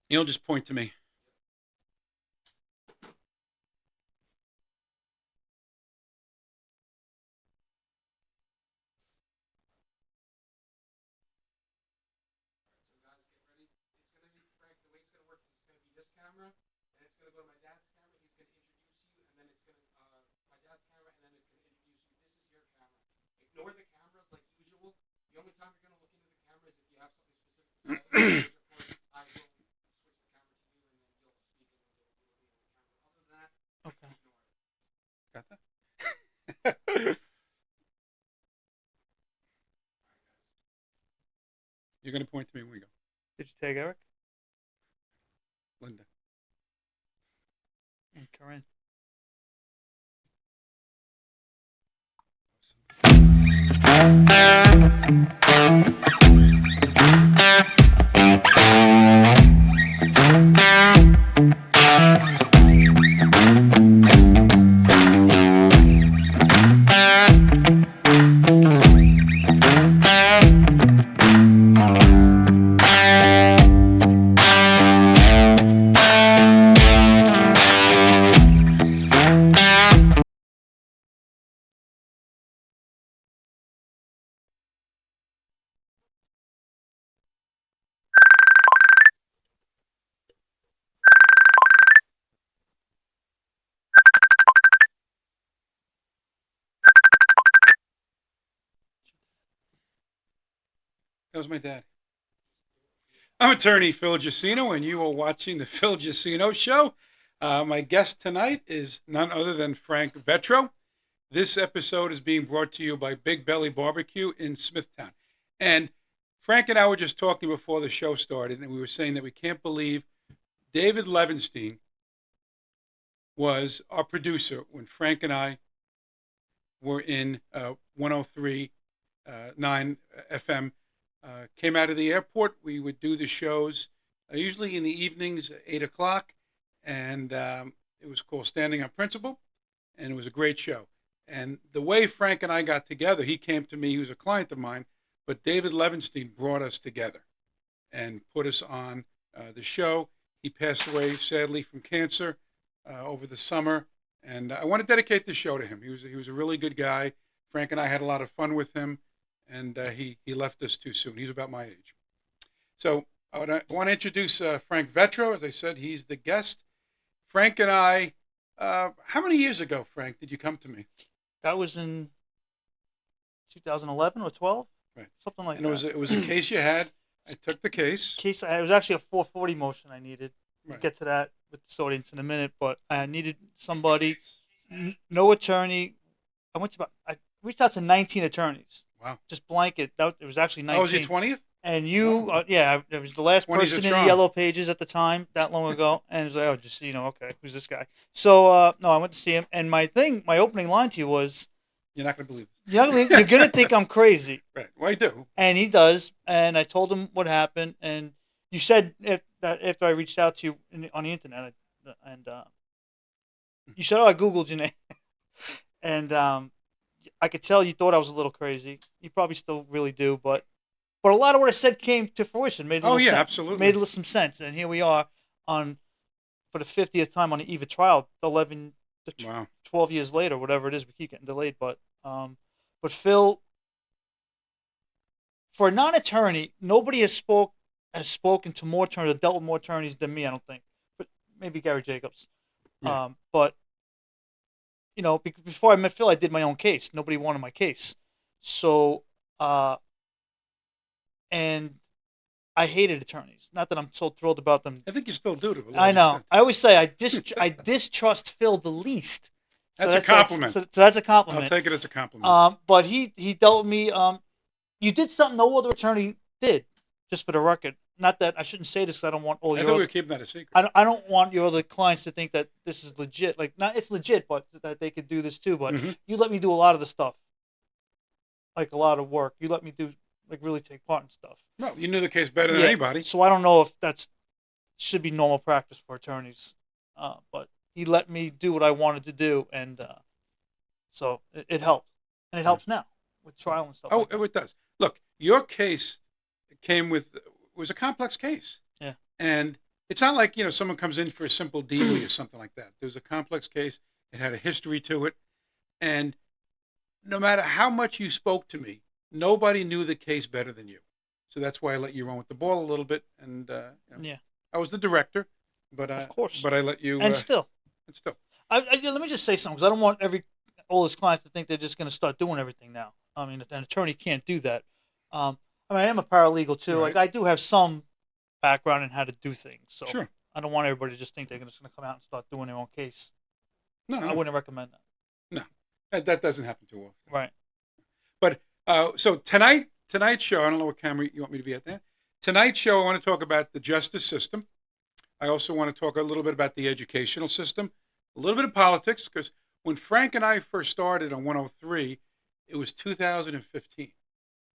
You'll just point to me. So guys, get ready. It's gonna be Frank. The way it's gonna work is it's gonna be this camera, and it's gonna go to my dad's camera. He's gonna introduce you, and then it's gonna my dad's camera, and then it's gonna introduce you. This is your camera. Ignore the cameras like usual. The only time you're gonna look into the camera is if you have something specific to say. I will switch the camera to you, and then you'll speak, and then you'll be on the camera. Other than that, okay. Ignore it. Got that? All right, guys. You're going to point to me when we go. Did you tag Eric Linda. and Corinne? That was my dad. I'm attorney Phil Jusino, and you are watching the Phil Jusino Show. My guest tonight is none other than Frank Vetro. This episode is being brought to you by Big Belly Barbecue in Smithtown. And Frank and I were just talking before the show started, and we were saying that we can't believe David Levenstein was our producer when Frank and I were in 103.9 FM. Came out of the airport. We would do the shows usually in the evenings, 8 o'clock, and it was called Standing on Principle, and it was a great show. And the way Frank and I got together, he came to me, he was a client of mine, but David Levenstein brought us together and put us on the show. He passed away, sadly, from cancer over the summer, and I want to dedicate this show to him. He was a really good guy. Frank and I had a lot of fun with him, and he left us too soon. He's about my age. So I want to introduce Frank Vetro. As I said, he's the guest. Frank and I, how many years ago, Frank, did you come to me? That was in 2011 or 12, Right. something like And that. it was a case you had. I took the case. It was actually a 440 motion I needed. We'll Right. get to that with this audience in a minute, but I needed somebody, no attorney. I reached out to 19 attorneys. Wow. Just blanket. It was actually 19. Oh, was your 20th? And you, Wow. yeah, it was the last 20s person are in the strong. yellow pages at the time, that long ago. And it was like, oh, just, okay, who's this guy? So, no, I went to see him. And my opening line to you was, You're not going to believe it. you're going to think I'm crazy. Right. Well, I do. And he does. And I told him what happened. And you said that after I reached out to you on the internet, and you said, oh, I Googled your name. And I could tell you thought I was a little crazy. You probably still really do, but a lot of what I said came to fruition. Made a little sense. Absolutely. Made some sense. And here we are for the 50th time on the eve of trial, 12 years later, whatever it is. We keep getting delayed, but Phil, for a non-attorney, nobody has spoken to more attorneys, or dealt with more attorneys than me. I don't think, but maybe Gary Jacobs. Yeah. But before I met Phil, I did my own case. Nobody wanted my case, so and I hated attorneys. Not that I'm so thrilled about them. I think you still do. I know. Extent. I always say I distrust Phil the least. So that's a compliment. So that's a compliment. I'll take it as a compliment. But he dealt with me. You did something no other attorney did. Just for the record. Not that I shouldn't say this because I don't want all I thought we were keeping that a secret. I don't want your other clients to think that this is legit. Like, not it's legit, but that they could do this too. But you let me do a lot of the stuff. Like a lot of work. You let me do, like, really take part in stuff. Well, you knew the case better than anybody. So I don't know if that's should be normal practice for attorneys. But he let me do what I wanted to do, and so it helped. And it helps now with trial and stuff. Oh, it does. Look, your case was a complex case. Yeah. And it's not like, someone comes in for a simple DUI or something like that. There was a complex case. It had a history to it. And no matter how much you spoke to me, nobody knew the case better than you. So that's why I let you run with the ball a little bit. And, Yeah, I was the director, but, of course. I let you, And still, and still. let me just say something, because I don't want all his clients to think they're just going to start doing everything now. I mean, an attorney can't do that. I am a paralegal too. Right. Like, I do have some background in how to do things, so Sure. I don't want everybody to just think they're just going to come out and start doing their own case. No, I no, wouldn't recommend that. no. That doesn't happen too often. Right. But so tonight's show, I don't know what camera you want me to be at there. Tonight's show, I want to talk about the justice system. I also want to talk a little bit about the educational system, a little bit of politics, because when Frank and I first started on 103, it was 2015.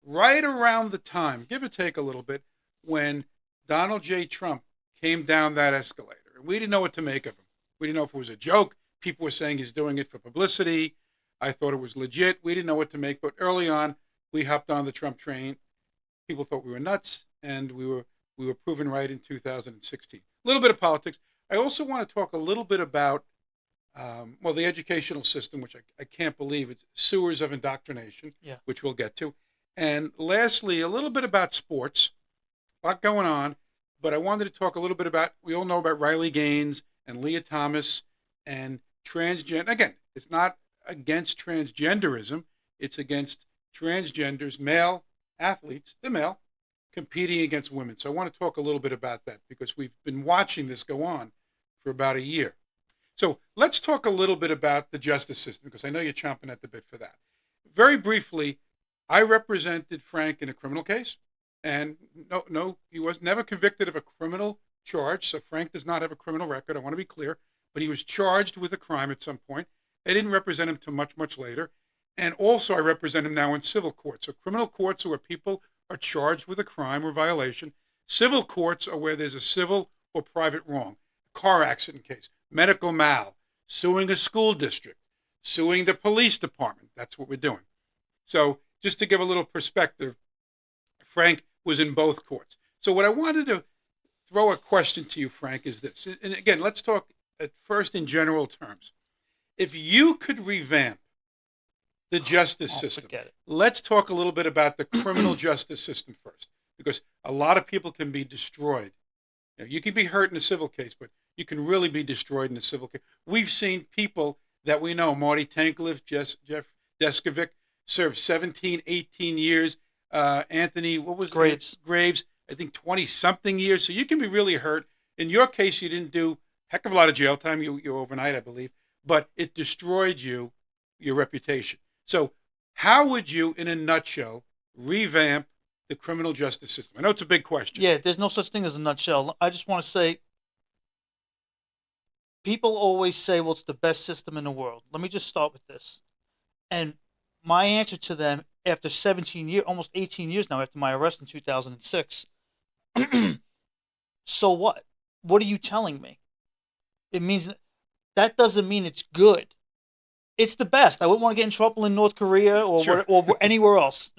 Right around the time, give or take a little bit, when Donald J. Trump came down that escalator. And we didn't know what to make of him. We didn't know if it was a joke. People were saying he's doing it for publicity. I thought it was legit. We didn't know what to make. But early on, we hopped on the Trump train. People thought we were nuts, and we were proven right in 2016. A little bit of politics. I also want to talk a little bit about, the educational system, which I can't believe it's sewers of indoctrination, Yeah. which we'll get to. And lastly, a little bit about sports. A lot going on, but I wanted to talk a little bit about, we all know about Riley Gaines and Leah Thomas and transgender. Again, it's not against transgenderism. It's against transgenders, male athletes, the male, competing against women. So I want to talk a little bit about that because we've been watching this go on for about a year. So let's talk a little bit about the justice system because I know you're chomping at the bit for that. Very briefly, I represented Frank in a criminal case, and no, he was never convicted of a criminal charge. So Frank does not have a criminal record. I want to be clear, but he was charged with a crime at some point. I didn't represent him till much, much later. And also I represent him now in civil courts. So criminal courts are where people are charged with a crime or violation. Civil courts are where there's a civil or private wrong, car accident case, medical mal, suing a school district, suing the police department. That's what we're doing. So just to give a little perspective, Frank was in both courts. So what I wanted to throw a question to you, Frank, is this. And again, let's talk at first in general terms. If you could revamp the justice system, Forget it. let's talk a little bit about the criminal justice system first, because a lot of people can be destroyed. You can be hurt in a civil case, but you can really be destroyed in a civil case. We've seen people that we know, Marty Tankleff, Jeff Deskovic, served 17, 18 years. Anthony, what was Graves. Graves, I think 20-something years. So you can be really hurt. In your case, you didn't do a heck of a lot of jail time. You overnight, I believe. But it destroyed your reputation. So how would you, in a nutshell, revamp the criminal justice system? I know it's a big question. Yeah, there's no such thing as a nutshell. I just want to say, people always say, well, it's the best system in the world. Let me just start with this. And my answer to them, after 17 years, almost 18 years now after my arrest in 2006, so what? What are you telling me? It means that doesn't mean it's good. It's the best. I wouldn't want to get in trouble in North Korea or Sure. or anywhere else.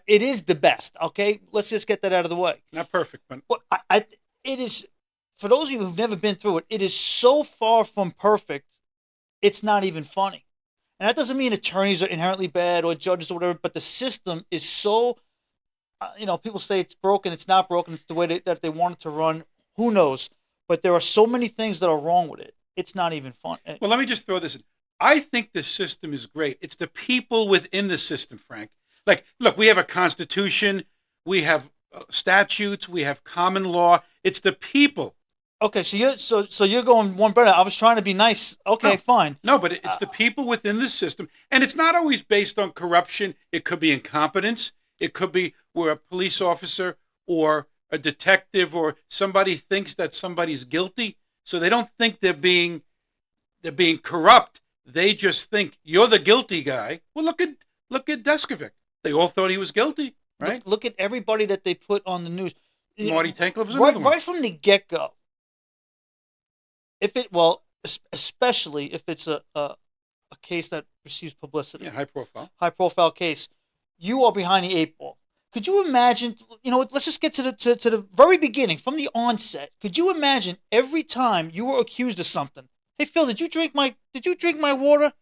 It is the best. Okay, let's just get that out of the way. Not perfect, but It is. For those of you who've never been through it, it is so far from perfect. It's not even funny. And that doesn't mean attorneys are inherently bad or judges or whatever. But the system is so. People say it's broken. It's not broken. It's the way that they want it to run. Who knows? But there are so many things that are wrong with it. It's not even fun. Well, let me just throw this in. I think the system is great. It's the people within the system, Frank. Like, look, we have a constitution, we have statutes, we have common law. It's the people. Okay, so you're going one better. I was trying to be nice. Okay, No. fine. No, but it's the people within the system. And it's not always based on corruption. It could be incompetence. It could be where a police officer or a detective or somebody thinks that somebody's guilty. So they don't think they're being corrupt. They just think you're the guilty guy. Well, look at Deskovic. They all thought he was guilty, right? Look at everybody that they put on the news. Marty Tankleff was another one. Right from the get-go. Especially if it's a case that receives publicity. Yeah, high profile. High-profile case. You are behind the eight ball. Could you imagine? Let's just get to the very beginning, from the onset. Could you imagine every time you were accused of something? Hey Phil, did you drink my water?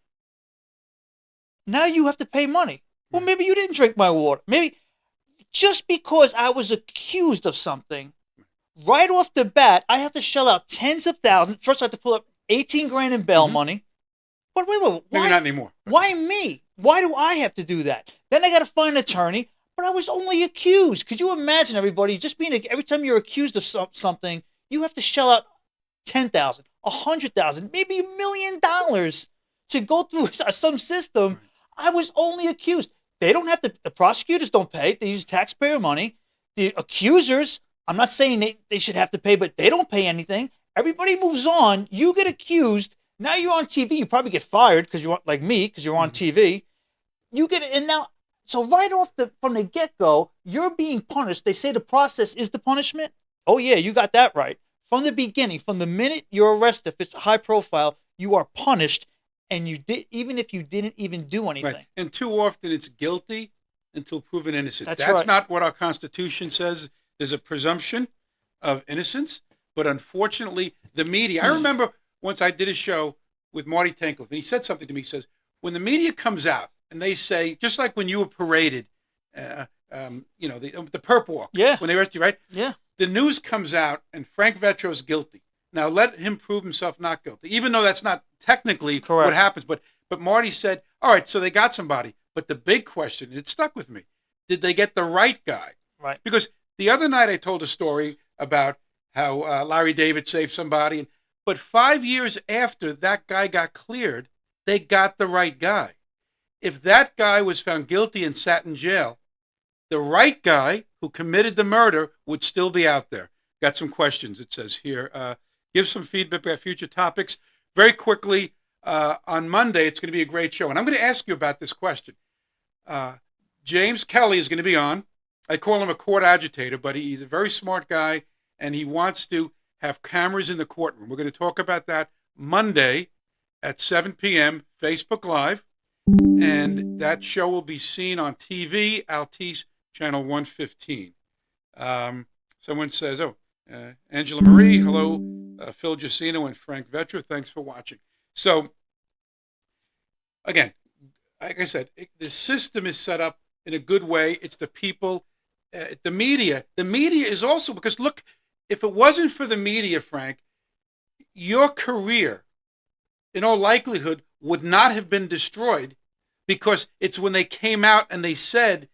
Now you have to pay money. Well, maybe you didn't drink my water. Maybe just because I was accused of something, right off the bat, I have to shell out tens of thousands. First, I have to pull up 18 grand in bail money. But wait, why? Maybe not anymore. Why me? Why do I have to do that? Then I got to find an attorney. But I was only accused. Could you imagine, everybody, just every time you're accused of something, you have to shell out $10,000, $100,000, maybe $1 million to go through some system. I was only accused. They don't have to. The prosecutors don't pay. They use taxpayer money. The accusers, I'm not saying they should have to pay, but they don't pay anything. Everybody moves on. You get accused. Now you're on TV. You probably get fired because you're like me, because you're on TV. You get it, and now. So right from the get-go, you're being punished. They say the process is the punishment. Oh, yeah, you got that right. From the beginning, from the minute you're arrested, if it's high profile, you are punished, and even if you didn't even do anything. Right. And too often it's guilty until proven innocent. That's right. not what our Constitution says. There's a presumption of innocence, but unfortunately, the media. I remember once I did a show with Marty Tankleff, and he said something to me. He says, when the media comes out, and they say, just like when you were paraded, the perp walk, when they arrested you, right? Yeah. The news comes out, and Frank Vetro's guilty. Now, let him prove himself not guilty, even though that's not technically correct. What happens. But Marty said, all right, so they got somebody. But the big question, and it stuck with me, did they get the right guy? Right. Because the other night I told a story about how Larry David saved somebody. But 5 years after that guy got cleared, they got the right guy. If that guy was found guilty and sat in jail, the right guy who committed the murder would still be out there. Got some questions, it says here. Give some feedback about future topics. Very quickly, on Monday, it's going to be a great show. And I'm going to ask you about this question. James Kelly is going to be on. I call him a court agitator, but he's a very smart guy, and he wants to have cameras in the courtroom. We're going to talk about that Monday at 7 p.m., Facebook Live. And that show will be seen on TV, Altice Channel 115. Someone says, Angela Marie, hello, Phil Jusino and Frank Vetro, thanks for watching. So, again, like I said, the system is set up in a good way. It's the people, the media. The media is also, because look, if it wasn't for the media, Frank, your career, in all likelihood, would not have been destroyed, because it's when they came out and they said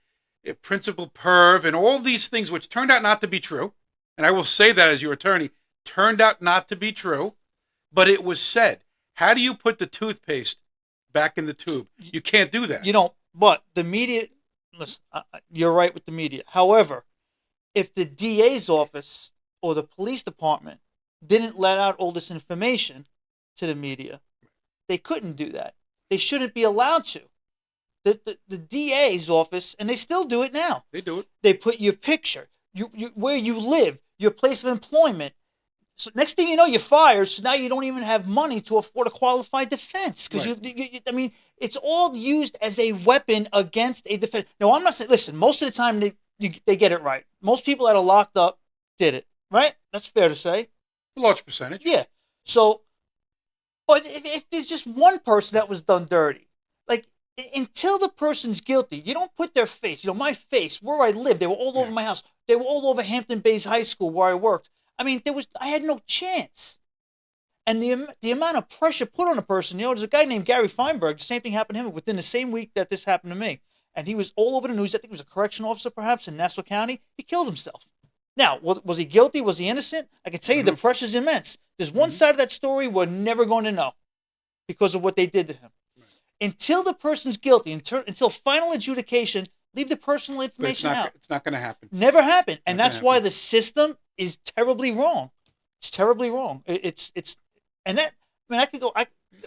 principal perv and all these things, which turned out not to be true. And I will say that as your attorney, turned out not to be true, but it was said. How do you put the toothpaste back in the tube? You can't do that. But the media, listen, you're right with the media. However, if the DA's office or the police department didn't let out all this information to the media, they couldn't do that. They shouldn't be allowed to. The DA's office, and they still do it now. They do it. They put your picture, where you live, your place of employment. So next thing you know, you're fired. So now you don't even have money to afford a qualified defense, because right. It's all used as a weapon against a defense. No, I'm not saying. Listen, most of the time they get it right. Most people that are locked up did it right. That's fair to say. A large percentage. Yeah. So, but if there's just one person that was done dirty, like, until the person's guilty, you don't put their face. My face, where I live, they were all over my house. They were all over Hampton Bays High School where I worked. I had no chance. And the amount of pressure put on a person, there's a guy named Gary Feinberg. The same thing happened to him within the same week that this happened to me. And he was all over the news. I think he was a correctional officer, perhaps, in Nassau County. He killed himself. Now, was he guilty? Was he innocent? I can tell you the pressure's immense. There's one side of that story we're never going to know because of what they did to him. Until the person's guilty, until final adjudication, leave the personal information out. It's not going to happen. Never happened. And that's why the system is terribly wrong. It's terribly wrong. I could go.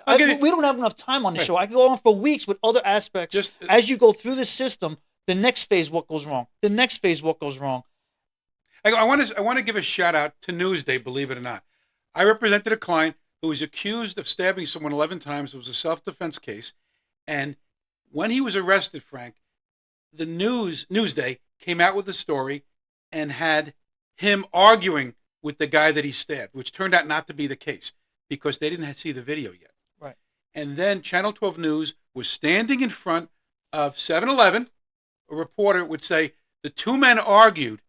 We don't have enough time on the show. I could go on for weeks with other aspects. As you go through the system, the next phase, what goes wrong. The next phase, what goes wrong. I want to give a shout out to Newsday, believe it or not. I represented a client who was accused of stabbing someone 11 times. It was a self-defense case. And when he was arrested, Frank, the Newsday came out with a story and had him arguing with the guy that he stabbed, which turned out not to be the case because they didn't see the video yet. Right. And then Channel 12 News was standing in front of 7-Eleven. A reporter would say, the two men argued,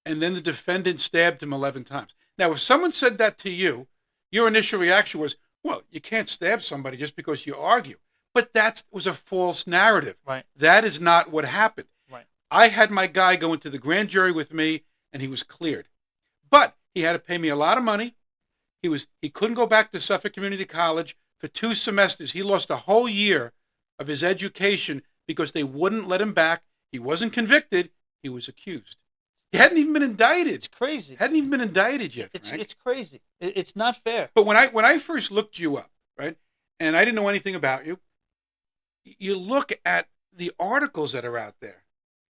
and then the defendant stabbed him 11 times. Now, if someone said that to you, your initial reaction was, well, you can't stab somebody just because you argue. But that was a false narrative. Right. That is not what happened. Right. I had my guy go into the grand jury with me, and he was cleared. But he had to pay me a lot of money. He couldn't go back to Suffolk Community College for 2 semesters. He lost a whole year of his education because they wouldn't let him back. He wasn't convicted. He was accused. He hadn't even been indicted. It's crazy. Hadn't even been indicted yet, Frank. It's crazy. It's not fair. But when I first looked you up, right, and I didn't know anything about you, you look at the articles that are out there,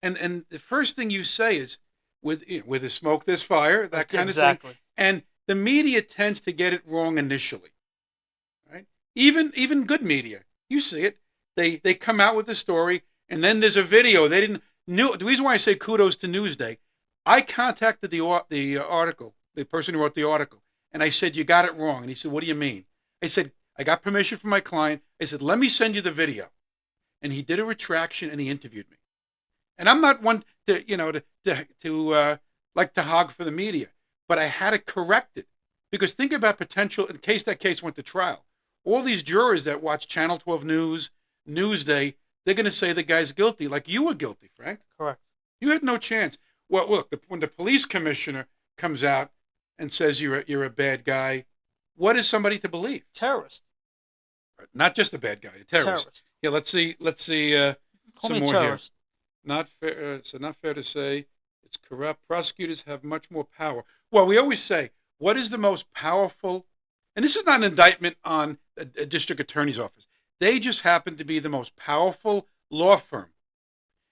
and the first thing you say is, with the smoke, there's fire, that kind of thing. Exactly. And the media tends to get it wrong initially, right? Even good media, you see it. They come out with a story, and then there's a video. The reason why I say kudos to Newsday, I contacted the article, the person who wrote the article, and I said, you got it wrong. And he said, what do you mean? I said, I got permission from my client. I said, let me send you the video. And he did a retraction, and he interviewed me. And I'm not one to like to hog for the media, but I had to correct it, because think about potential in case that case went to trial. All these jurors that watch Channel 12 News, Newsday, they're going to say the guy's guilty, like you were guilty, Frank. Correct. You had no chance. Well, look, when the police commissioner comes out and says you're a bad guy, what is somebody to believe? Terrorist. Not just a bad guy, a terrorist. Yeah, let's see. Call Some me more terrorist. here. Not fair. So not fair to say it's corrupt. Prosecutors have much more power. Well, we always say, what is the most powerful? And this is not an indictment on a district attorney's office. They just happen to be the most powerful law firm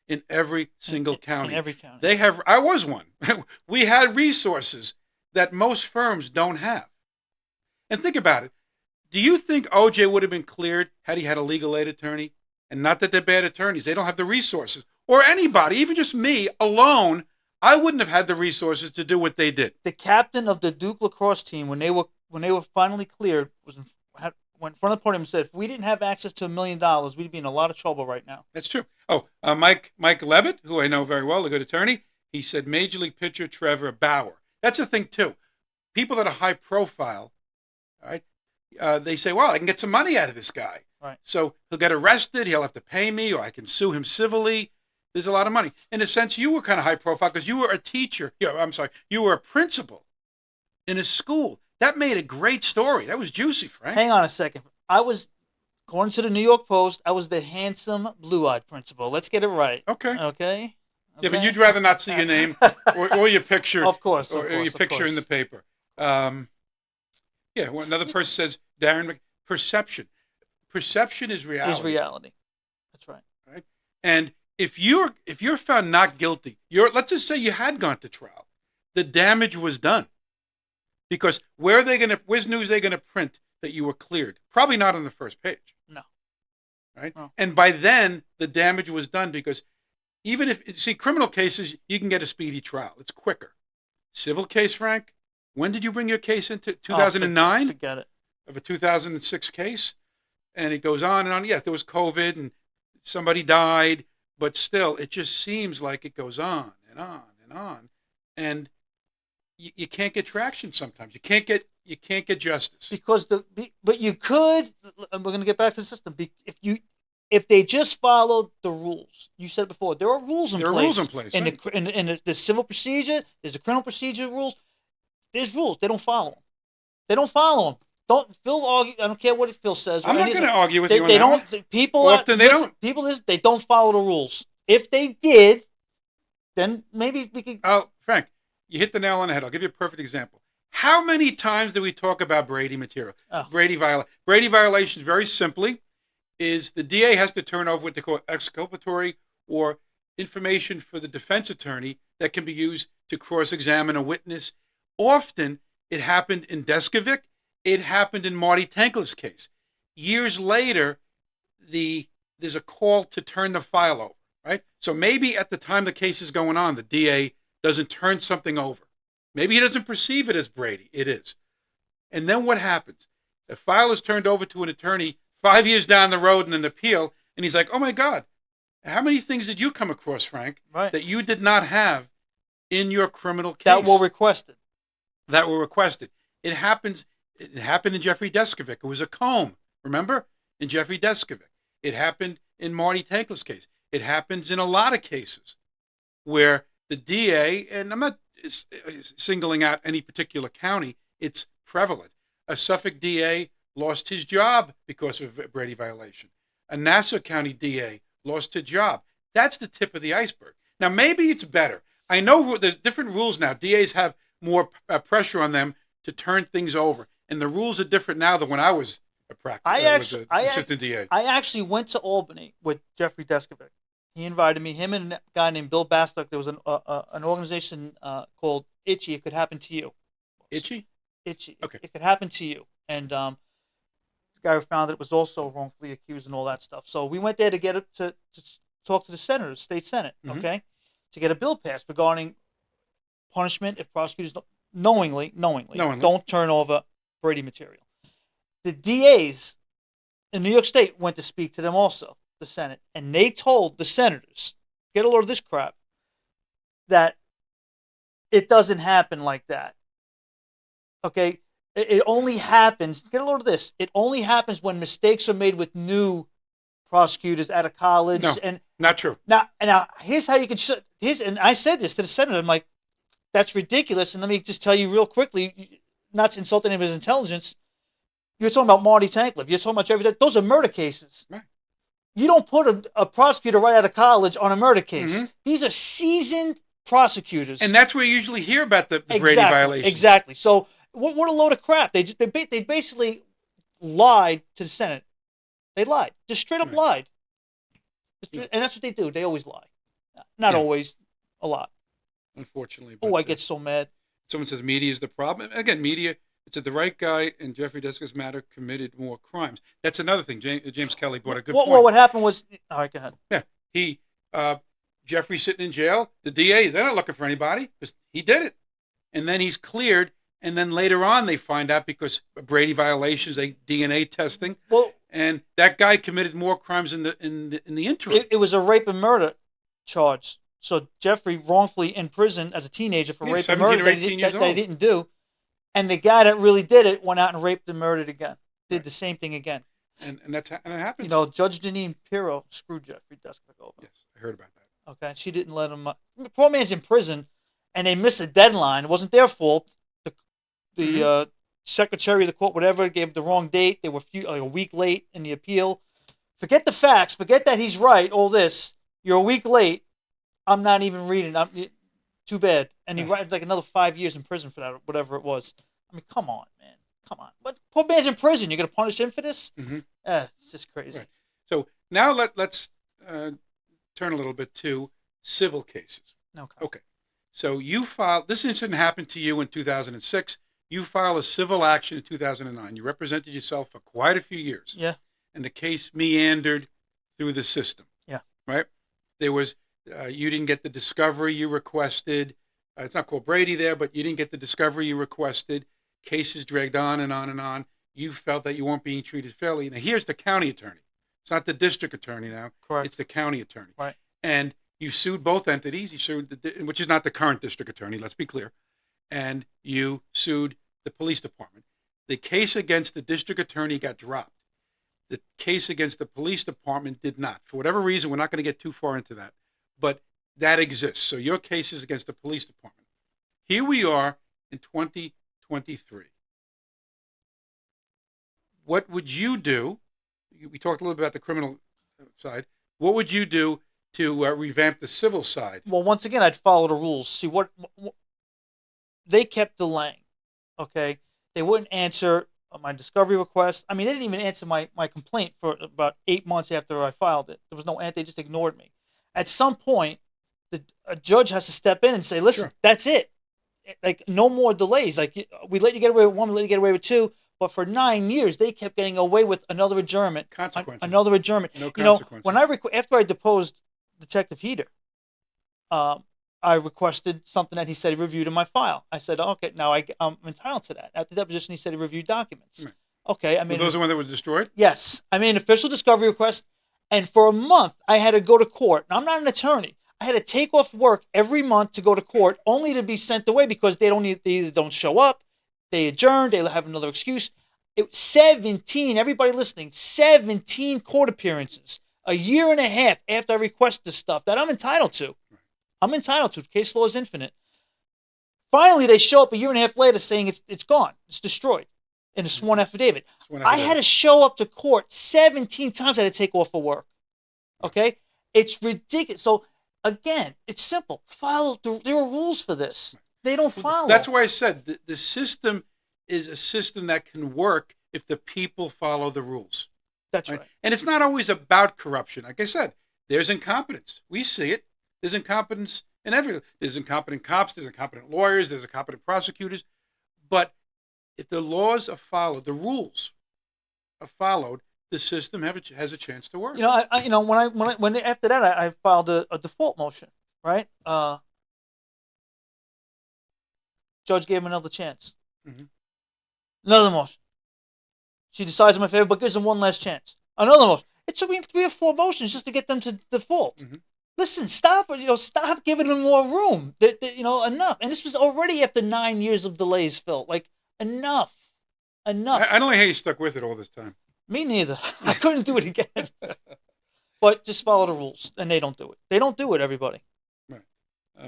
in every single county. In every county. They have. I was one. We had resources that most firms don't have. And think about it. Do you think OJ would have been cleared had he had a legal aid attorney? And not that they're bad attorneys. They don't have the resources. Or anybody, even just me alone, I wouldn't have had the resources to do what they did. The captain of the Duke lacrosse team, when they were finally cleared, went in front of the podium and said, if we didn't have access to $1 million, we'd be in a lot of trouble right now. That's true. Oh, Mike Levitt, who I know very well, a good attorney, he said Major League pitcher Trevor Bauer. That's the thing, too. People that are high profile, all right, they say, well, I can get some money out of this guy. Right. So he'll get arrested, he'll have to pay me, or I can sue him civilly. There's a lot of money. In a sense, you were kind of high profile because you were a teacher. You were a principal in a school. That made a great story. That was juicy, Frank. Hang on a second. According to the New York Post, I was the handsome, blue-eyed principal. Let's get it right. Okay. Yeah, but you'd rather not see your name or your picture. Of course. Or your picture in the paper. Yeah, well, another person says, Darren, perception. Perception is reality. Is reality. That's right. Right? And if you're found not guilty, let's just say you had gone to trial, the damage was done. Because where's Newsday going to print that you were cleared? Probably not on the first page. No. Right? No. And by then, the damage was done because even criminal cases, you can get a speedy trial. It's quicker. Civil case, Frank, when did you bring your case into 2009? Forget it. Of a 2006 case? And it goes on and on. Yes, there was COVID and somebody died, but still, it just seems like it goes on and on and on. And you can't get traction sometimes. You can't get justice. But you could. We're going to get back to the system. If they just followed the rules, you said before, there are rules in place. There are rules in place. In the civil procedure, there's the criminal procedure rules. There's rules. They don't follow them. They don't follow them. Phil argue. I don't care what Phil says. I'm not going to argue with you on they that don't. one. People Often they don't. They don't follow the rules. If they did, then maybe we could. Oh, Frank, you hit the nail on the head. I'll give you a perfect example. How many times do we talk about Brady material? Oh. Brady violations, very simply, is the DA has to turn over what they call exculpatory or information for the defense attorney that can be used to cross-examine a witness. Often, it happened in Deskovic. It happened in Marty Tankler's case. Years later, there's a call to turn the file over. right? So maybe at the time the case is going on, the DA doesn't turn something over. Maybe he doesn't perceive it as Brady. It is. And then what happens? The file is turned over to an attorney 5 years down the road in an appeal, and he's like, oh my God, how many things did you come across, Frank, Right. that you did not have in your criminal case? That were requested. That were requested. It happened in Jeffrey Deskovic. It was a comb, remember? In Jeffrey Deskovic. It happened in Marty Tankler's case. It happens in a lot of cases where the DA, and I'm not singling out any particular county, it's prevalent. A Suffolk DA lost his job because of a Brady violation. A Nassau County DA lost his job. That's the tip of the iceberg. Now, maybe it's better. I know there's different rules now. DAs have more pressure on them to turn things over. And the rules are different now than when I was assistant DA. I actually went to Albany with Jeffrey Deskovic. He invited me, him and a guy named Bill Bastock. There was an organization called Itchy. It Could Happen to You. Itchy? Itchy. Okay. It could happen to you. And the guy who founded it was also wrongfully accused and all that stuff. So we went there to get it to talk to the senators, state senate, okay, to get a bill passed regarding punishment if prosecutors knowingly don't turn over Brady material. The DAs in New York State went to speak to them also, the Senate, and they told the senators, get a load of this crap, that it doesn't happen like that. Okay? It only happens, get a load of this, it only happens when mistakes are made with new prosecutors out of college. No, and not true. Now, here's how you can and I said this to the senator, I'm like, that's ridiculous. And let me just tell you real quickly, not to insult any of his intelligence, you're talking about Marty Tankler, you're talking about Jeffrey, those are murder cases. Right. You don't put a prosecutor right out of college on a murder case. These are seasoned prosecutors. And that's where you usually hear about the Brady violation. Exactly. So what a load of crap. They basically lied to the Senate. They lied. Just straight up lied. And that's what they do. They always lie. Not always, a lot. Unfortunately. I get so mad. Someone says media is the problem. Again, media, it said the right guy in Jeffrey Deskovic's matter committed more crimes. That's another thing. James Kelly brought a good point. Well, what happened was, all right, go ahead. Yeah, Jeffrey's sitting in jail. The DA, they're not looking for anybody because he did it. And then he's cleared. And then later on, they find out because of Brady violations, DNA testing. Well, and that guy committed more crimes in the interim. It was a rape and murder charge. So Jeffrey wrongfully in prison as a teenager for rape and murder that he didn't do. And the guy that really did it went out and raped and murdered again. Did the same thing again. And it happens. You know, Judge Janine Pirro screwed Jeffrey Deskovic over. Yes, I heard about that. Okay, she didn't let him. The poor man's in prison, and they missed a deadline. It wasn't their fault. The secretary of the court, whatever, gave the wrong date. They were a week late in the appeal. Forget the facts. Forget that he's right. All this. You're a week late. I'm not even reading. Too bad. And he writes like another 5 years in prison for that, whatever it was. I mean, come on, man. Come on. But poor man's in prison. You're going to punish him for this? It's just crazy. Right. So now let's turn a little bit to civil cases. Okay. So you filed, this incident happened to you in 2006. You filed a civil action in 2009. You represented yourself for quite a few years. Yeah. And the case meandered through the system. Yeah. Right? There was, you didn't get the discovery you requested. It's not called Brady there, but you didn't get the discovery you requested. Cases dragged on and on and on. You felt that you weren't being treated fairly. Now, here's the county attorney. It's not the district attorney now. Correct. It's the county attorney. Right. And you sued both entities. You sued, which is not the current district attorney, let's be clear. And you sued the police department. The case against the district attorney got dropped. The case against the police department did not. For whatever reason, we're not going to get too far into that. But that exists. So your case is against the police department. Here we are in 2023. What would you do? We talked a little bit about the criminal side. What would you do to revamp the civil side? Well, once again, I'd follow the rules. See, what they kept delaying, okay? They wouldn't answer my discovery request. I mean, they didn't even answer my complaint for about 8 months after I filed it. There was no answer. They just ignored me. At some point, a judge has to step in and say, listen, that's it. Like, no more delays. Like, we let you get away with one, we let you get away with two. But for 9 years, they kept getting away with another adjournment. Consequences. Another adjournment. No consequences. When after I deposed Detective Heater, I requested something that he said he reviewed in my file. I said, okay, now I'm entitled to that. At the deposition, he said he reviewed documents. Right. Okay, I Were mean, those the ones that were destroyed? yes, I made an official discovery request, and for a month I had to go to court. Now, I'm not an attorney. I had to take off work every month to go to court, only to be sent away because they either don't show up, they adjourn, they have another excuse. 17, everybody listening, 17 court appearances, a year and a half after I request this stuff that I'm entitled to. I'm entitled to. Case law is infinite. Finally, they show up a year and a half later saying it's gone, it's destroyed, in a sworn affidavit. I had to show up to court 17 times. I had to take off of work. Okay, it's ridiculous. So again, it's simple. There are rules for this. They don't follow. That's why I said the system is a system that can work if the people follow the rules. That's right. And it's not always about corruption. Like I said, there's incompetence. We see it. There's incompetence in everything. There's incompetent cops. There's incompetent lawyers. There's incompetent prosecutors. But if the laws are followed, the rules are followed, the system has a chance to work. When after that I filed a default motion, right? Judge gave him another chance. Mm-hmm. Another motion. She decides in my favor, but gives him one last chance. Another motion. It took me 3 or 4 motions just to get them to default. Mm-hmm. Listen, stop giving them more room. Enough. And this was already after 9 years of delays, Phil. Like, enough. I don't know how you stuck with it all this time. Me neither. I couldn't do it again. But just follow the rules, and they don't do it. They don't do it, everybody. Right.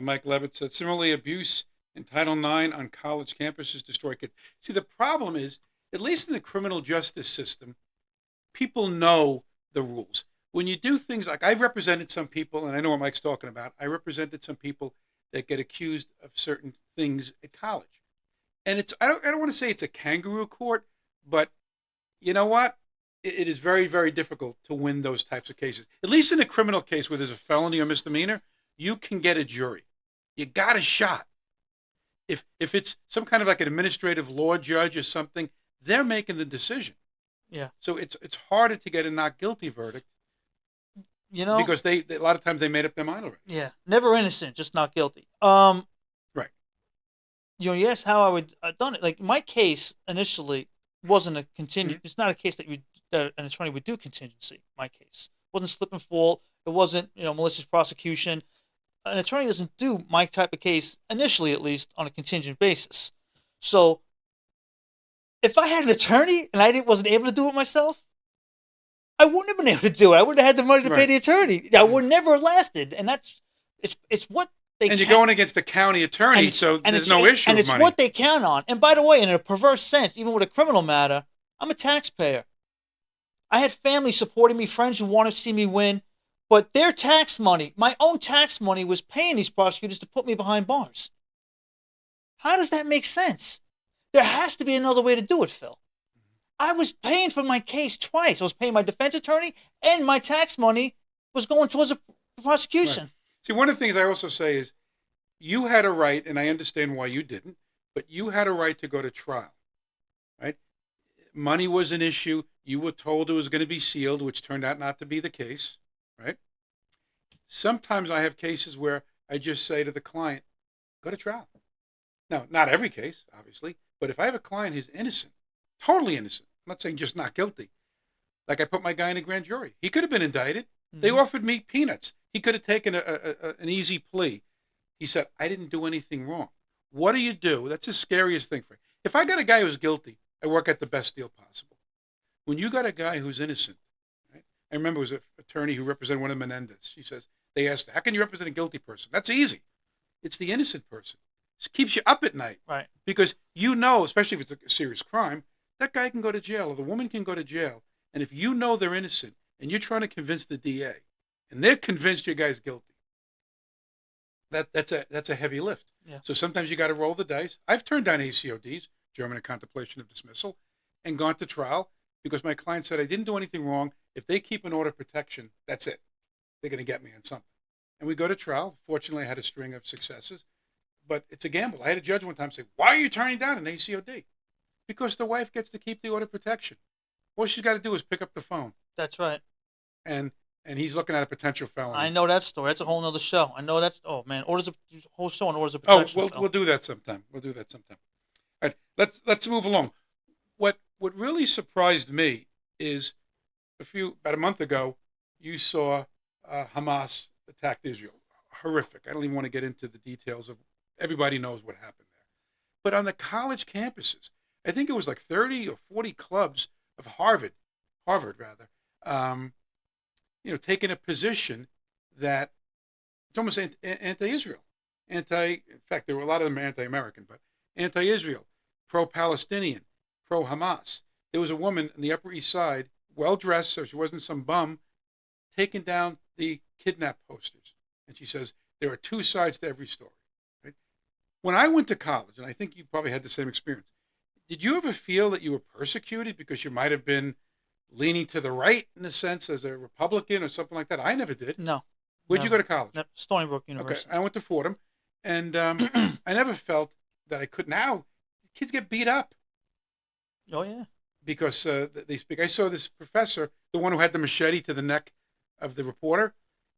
Mike Levitt said, similarly, abuse in Title IX on college campuses destroy kids. See, the problem is, at least in the criminal justice system, people know the rules. When you do things like, I've represented some people, and I know what Mike's talking about. I represented some people that get accused of certain things at college. And I don't want to say it's a kangaroo court, but you know what? It is very, very difficult to win those types of cases. At least in a criminal case where there's a felony or misdemeanor, you can get a jury. You got a shot. If it's some kind of like an administrative law judge or something, they're making the decision. Yeah. So it's harder to get a not guilty verdict. Because they a lot of times they made up their mind already. Yeah. Never innocent, just not guilty. Right. You asked how I would have done it. Like, my case initially wasn't a contingent. Mm-hmm. It's not a case that an attorney would do contingency. My case it wasn't slip and fall. It wasn't malicious prosecution. An attorney doesn't do my type of case initially, at least, on a contingent basis. So if I had an attorney and I wasn't able to do it myself, I wouldn't have been able to do it. I wouldn't have had the money to pay the attorney. I would never have lasted. And it's what they. And you're going against the county attorney, so there's no issue. And it's what they count on. And by the way, in a perverse sense, even with a criminal matter, I'm a taxpayer. I had family supporting me, friends who wanted to see me win, but their tax money, my own tax money, was paying these prosecutors to put me behind bars. How does that make sense? There has to be another way to do it, Phil. I was paying for my case twice. I was paying my defense attorney, and my tax money was going towards a prosecution. Right. See, one of the things I also say is you had a right, and I understand why you didn't, but you had a right to go to trial, right? Money was an issue. You were told it was going to be sealed, which turned out not to be the case, right? Sometimes I have cases where I just say to the client, go to trial. Now, not every case, obviously, but if I have a client who's innocent, totally innocent, I'm not saying just not guilty, like I put my guy in a grand jury. He could have been indicted. Mm-hmm. They offered me peanuts. He could have taken an easy plea. He said, I didn't do anything wrong. What do you do? That's the scariest thing for me. If I got a guy who's guilty, I work at the best deal possible. When you got a guy who's innocent, right? I remember it was an attorney who represented one of Menendez. She says, they asked, how can you represent a guilty person? That's easy. It's the innocent person. It keeps you up at night. Right. Because especially if it's a serious crime, that guy can go to jail or the woman can go to jail. And if you know they're innocent and you're trying to convince the DA and they're convinced your guy's guilty, that's a heavy lift. Yeah. So sometimes you got to roll the dice. I've turned down ACODs, German in contemplation of dismissal, and gone to trial because my client said I didn't do anything wrong. If they keep an order of protection, that's it. They're going to get me on something. And we go to trial. Fortunately, I had a string of successes, but it's a gamble. I had a judge one time say, why are you turning down an ACOD? Because the wife gets to keep the order of protection. All she's got to do is pick up the phone. That's right. And and he's looking at a potential I felony. know that story. That's a whole nother show. I know that's. Oh man, orders of whole show on orders of Oh, protection. Phil. we'll do that sometime. We'll do that sometime. All right, let's move along. What really surprised me is about a month ago, you saw Hamas attacked Israel. Horrific. I don't even want to get into the details of. Everybody knows what happened there. But on the college campuses, I think it was like 30 or 40 clubs of Harvard rather, taking a position that it's almost anti-Israel, in fact, there were a lot of them anti-American, but anti-Israel, pro-Palestinian, pro-Hamas. There was a woman on the Upper East Side, well-dressed, so she wasn't some bum, taking down the kidnap posters. And she says, there are two sides to every story. Right? When I went to college, and I think you probably had the same experience, did you ever feel that you were persecuted because you might have been leaning to the right in a sense as a Republican or something like that? I never did. No. Where'd you go to college? Stony Brook Okay, University. I went to Fordham, and I never felt that I could. Now, kids get beat up Oh yeah. because they speak. I saw this professor, the one who had the machete to the neck of the reporter.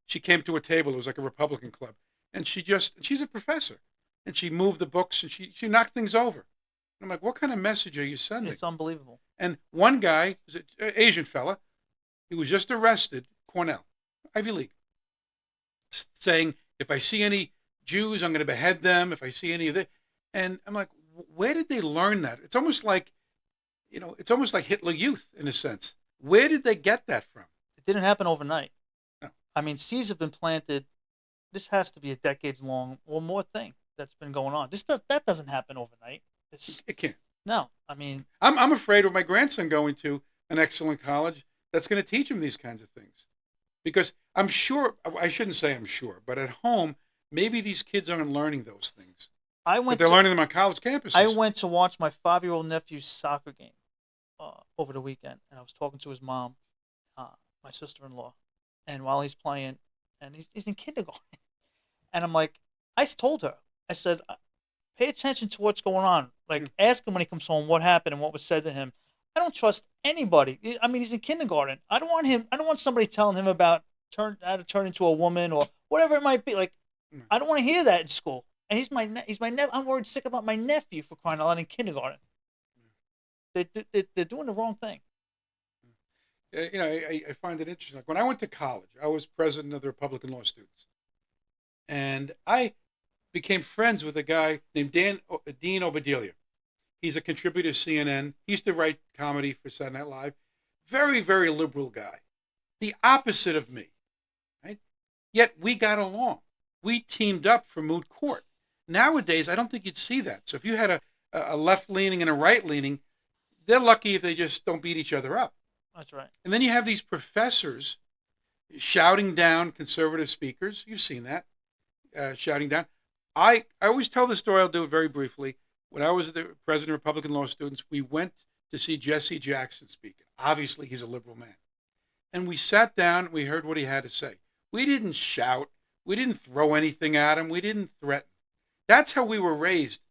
She came to a table. It was like a Republican club, and she's a professor, and she moved the books and she knocked things over. I'm like, what kind of message are you sending? It's unbelievable. And one guy, was an Asian fella, he was just arrested, Cornell, Ivy League, saying, if I see any Jews, I'm going to behead them. If I see any of this. And I'm like, where did they learn that? It's almost like, it's almost like Hitler Youth in a sense. Where did they get that from? It didn't happen overnight. No. I mean, seeds have been planted. This has to be a decades-long or more thing that's been going on. That doesn't happen overnight. It can't. No, I mean, I'm afraid of my grandson going to an excellent college that's going to teach him these kinds of things. Because I'm sure, I shouldn't say I'm sure, but at home, maybe these kids aren't learning those things. But they're learning them on college campuses. I went to watch my 5-year-old nephew's soccer game over the weekend, and I was talking to his mom, my sister-in-law, and while he's playing, and he's in kindergarten, and I'm like, I told her, I said, pay attention to what's going on. Like, ask him when he comes home what happened and what was said to him. I don't trust anybody. I mean, he's in kindergarten. I don't want somebody telling him about how to turn into a woman or whatever it might be. Like, I don't want to hear that in school. And he's my nephew. I'm worried sick about my nephew, for crying out loud, in kindergarten. They're doing the wrong thing. I find it interesting. Like when I went to college, I was president of the Republican Law Students, and I became friends with a guy named Dean Obadilia. He's a contributor to CNN. He used to write comedy for Saturday Night Live. Very, very liberal guy. The opposite of me, right? Yet we got along. We teamed up for moot court. Nowadays, I don't think you'd see that. So if you had a left-leaning and a right-leaning, they're lucky if they just don't beat each other up. That's right. And then you have these professors shouting down conservative speakers. You've seen that, shouting down. I always tell the story. I'll do it very briefly. When I was the president of Republican Law Students, we went to see Jesse Jackson speak. Obviously, he's a liberal man. And we sat down and we heard what he had to say. We didn't shout. We didn't throw anything at him. We didn't threaten. That's how we were raised.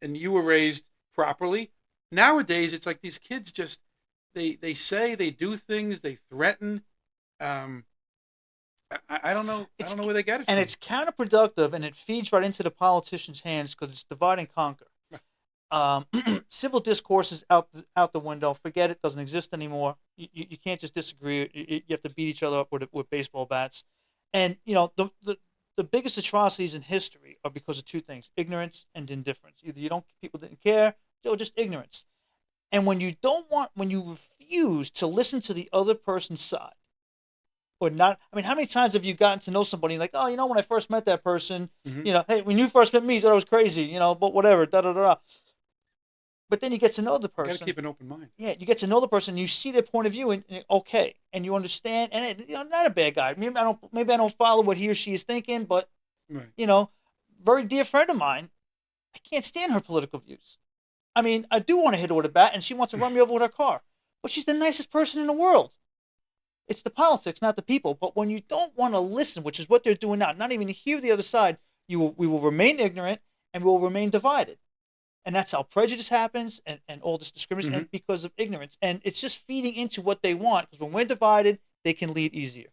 And you were raised properly. Nowadays, it's like these kids just, they say, they do things, they threaten. I don't know. I don't know where they get it from. And it's counterproductive, and it feeds right into the politicians' hands because it's divide and conquer. Civil discourse is out the window. Forget it. Doesn't exist anymore. You can't just disagree. You have to beat each other up with baseball bats. And the biggest atrocities in history are because of two things: ignorance and indifference. Either people didn't care, or just ignorance. And when you refuse to listen to the other person's side, or not, I mean, how many times have you gotten to know somebody like, oh, when I first met that person, hey, when you first met me, you thought I was crazy, but whatever, da da da. But then you get to know the person. You got to keep an open mind. Yeah, you get to know the person, you see their point of view, and okay, and you understand, and not a bad guy. Maybe I don't follow what he or she is thinking, but right. Very dear friend of mine, I can't stand her political views. I mean, I do want to hit her with a bat, and she wants to run me over with her car, but she's the nicest person in the world. It's the politics, not the people. But when you don't want to listen, which is what they're doing now, not even hear the other side, we will remain ignorant and we will remain divided. And that's how prejudice happens and all this discrimination and because of ignorance. And it's just feeding into what they want, because when we're divided, they can lead easier.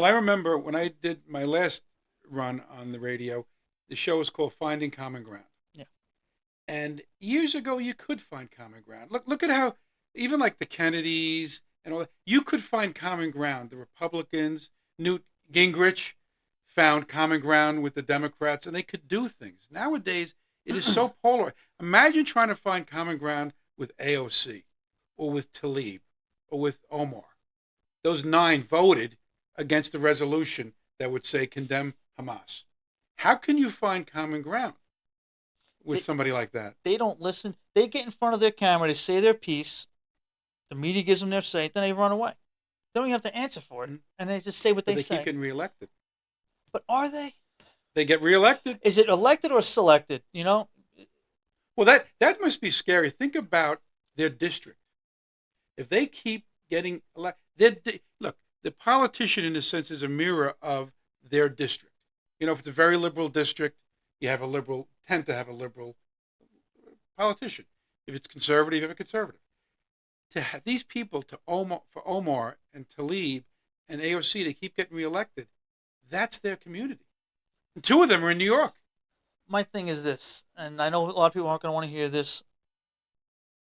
Well, I remember when I did my last run on the radio, the show was called Finding Common Ground. Yeah. And years ago, you could find common ground. Look at how even like the Kennedys and all that, you could find common ground. The Republicans, Newt Gingrich, found common ground with the Democrats, and they could do things. Nowadays, it is so polar. Imagine trying to find common ground with AOC or with Tlaib or with Omar. Those 9 voted against the resolution that would say condemn Hamas. How can you find common ground with somebody like that? They don't listen. They get in front of their camera, they say their piece, the media gives them their say, then they run away. They don't even have to answer for it, and they just say what But they they say. keep getting reelected. But are they? They get reelected. Is it elected or selected? You know? Well, that must be scary. Think about their district. If they keep getting elected, look, the politician in a sense is a mirror of their district. You know, if it's a very liberal district, you have a liberal, tend to have a liberal politician. If it's conservative, you have a conservative. To have these people, for Omar and Tlaib and AOC to keep getting reelected, that's their community. And 2 of them are in New York. My thing is this, and I know a lot of people aren't going to want to hear this.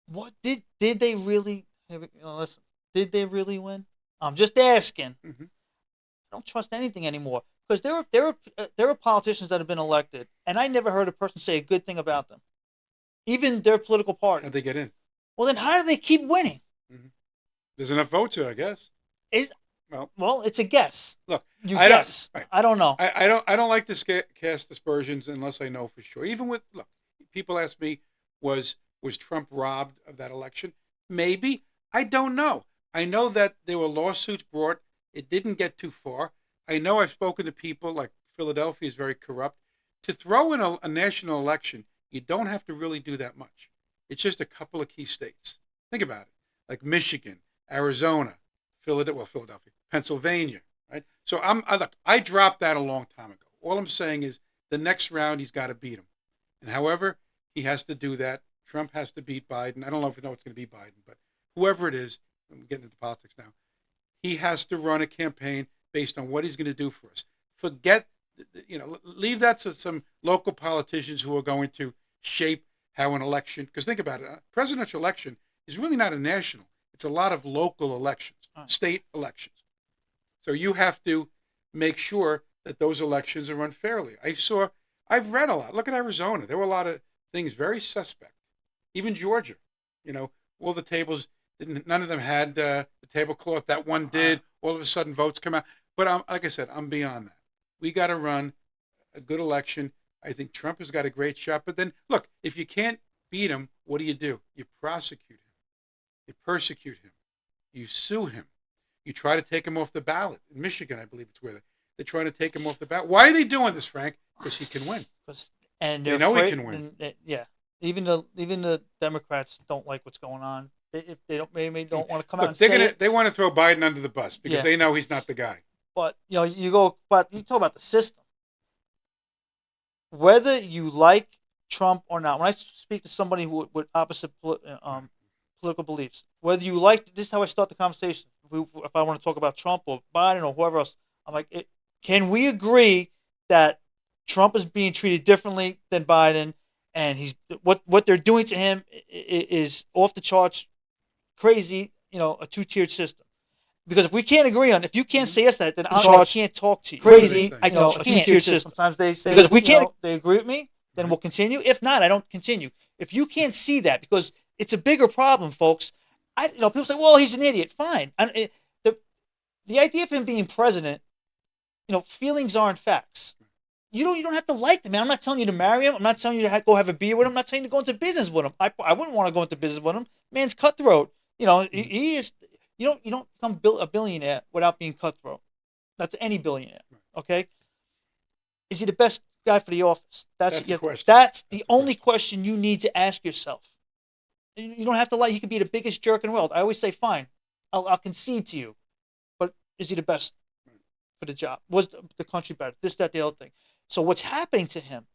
What did they really? Listen, did they really win? I'm just asking. Mm-hmm. I don't trust anything anymore because there are politicians that have been elected, and I never heard a person say a good thing about them, even their political party. How'd they get in? Well, then how do they keep winning? Mm-hmm. There's enough votes here, I guess. Well, it's a guess. Look, You I guess. don't, right. I don't know. I don't like to cast aspersions unless I know for sure. Even with people ask me, was Trump robbed of that election? Maybe. I don't know. I know that there were lawsuits brought. It didn't get too far. I know I've spoken to people like Philadelphia is very corrupt. To throw in a national election, you don't have to really do that much. It's just a couple of key states. Think about it, like Michigan, Arizona, Philadelphia, Pennsylvania, right? So I dropped that a long time ago. All I'm saying is the next round he's got to beat him, and however he has to do that, Trump has to beat Biden. I don't know if it's going to be Biden, but whoever it is, I'm getting into politics now. He has to run a campaign based on what he's going to do for us. Forget, leave that to some local politicians who are going to shape how an election. Because think about it, a presidential election is really not a national. It's a lot of local elections, state elections. So you have to make sure that those elections are run fairly. I've read a lot. Look at Arizona. There were a lot of things very suspect. Even Georgia, all the tables, none of them had the tablecloth. That one did. All of a sudden, votes come out. But like I said, I'm beyond that. We got to run a good election. I think Trump has got a great shot. But then, look, if you can't beat him, what do? You prosecute him. You persecute him. You sue him. You try to take him off the ballot. In Michigan, I believe it's where they're trying to take him off the ballot. Why are they doing this, Frank? Because he can win. And they know he can win. Yeah. Even the Democrats don't like what's going on. If they don't want to come out and say it. They want to throw Biden under the bus because they know he's not the guy. But you talk about the system. Whether you like Trump or not, when I speak to somebody who with opposite political beliefs, whether you like this, is how I start the conversation. If I want to talk about Trump or Biden or whoever else, I'm like, can we agree that Trump is being treated differently than Biden, and what they're doing to him is off the charts, crazy, a 2-tiered system. Because if we can't agree on, if you can't say yes to that, then I can't talk to you. Crazy, a 2-tiered system. Sometimes they say, because if we can't, they agree with me, then we'll continue. If not, I don't continue. If you can't see that, because it's a bigger problem, folks. People say, well, he's an idiot. Fine. The idea of him being president, feelings aren't facts. You don't have to like the man. I'm not telling you to marry him. I'm not telling you to go have a beer with him. I'm not telling you to go into business with him. I wouldn't want to go into business with him. Man's cutthroat. He is. You don't become a billionaire without being cutthroat. That's any billionaire. Okay. Is he the best guy for the office? That's the question. That's the only question you need to ask yourself. You don't have to like. He could be the biggest jerk in the world. I always say, fine, I'll concede to you, but is he the best for the job? Was the country better? This, that, the other thing. So what's happening to him?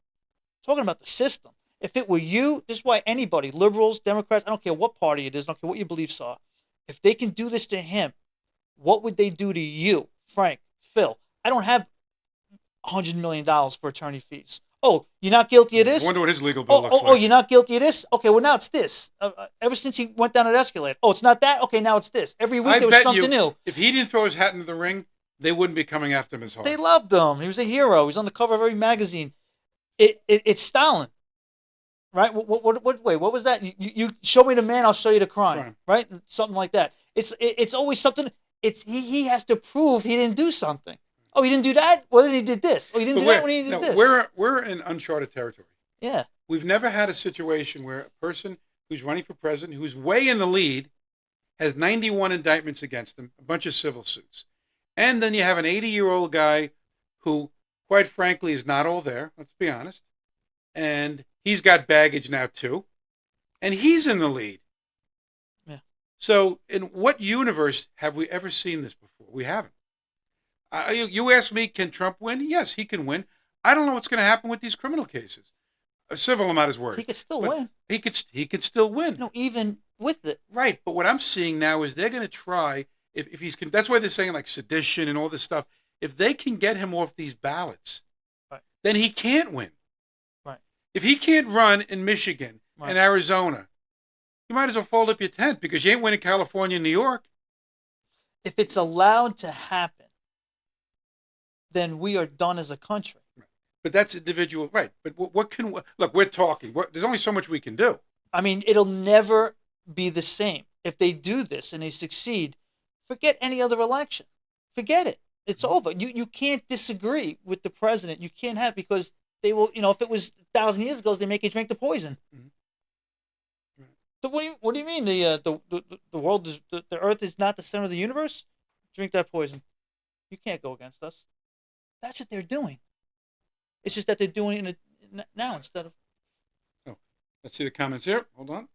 Talking about the system. If it were you, this is why anybody, liberals, Democrats, I don't care what party it is, I don't care what your beliefs are. If they can do this to him, what would they do to you, Frank, Phil, I don't have $100 million for attorney fees. Oh, you're not guilty of I this? wonder what his legal bill looks Oh, like. you're not guilty of this? Okay, well, now it's this. Ever since he went down that escalator. Oh, it's not that? Okay, now it's this. Every week I there was bet something you, new. if he didn't throw his hat into the ring, they wouldn't be coming after him as hard. They loved him. He was a hero. He was on the cover of every magazine. It's Stalin, right? What was that? You show me the man, I'll show you the crime. Right? Something like that. It's always something. He has to prove he didn't do something. Oh, he didn't do that? Well, then he did this. Oh, he didn't do that when he did this. We're in uncharted territory. Yeah. We've never had a situation where a person who's running for president, who's way in the lead, has 91 indictments against him, a bunch of civil suits. And then you have an 80-year-old guy who, quite frankly, is not all there, let's be honest. And he's got baggage now, too. And he's in the lead. Yeah. So in what universe have we ever seen this before? We haven't. You ask me, can Trump win? Yes, he can win. I don't know what's going to happen with these criminal cases. A civil, I'm not his word. He could still win. He could still win. No, even with it. Right, but what I'm seeing now is they're going to try, if he's, that's why they're saying like sedition and all this stuff. If they can get him off these ballots, right, then he can't win. Right. If he can't run in Michigan and Arizona, you might as well fold up your tent because you ain't winning California and New York. If it's allowed to happen, then we are done as a country. Right. But that's individual, right? But what can look? We're talking. There's only so much we can do. I mean, it'll never be the same if they do this and they succeed. Forget any other election. Forget it. It's over. You can't disagree with the president. You can't have because they will. If it was 1,000 years ago, they make you drink the poison. Mm-hmm. Right. So what do you mean the world is the Earth is not the center of the universe? Drink that poison. You can't go against us. That's what they're doing. It's just that they're doing it now instead of. Oh, let's see the comments here. Hold on.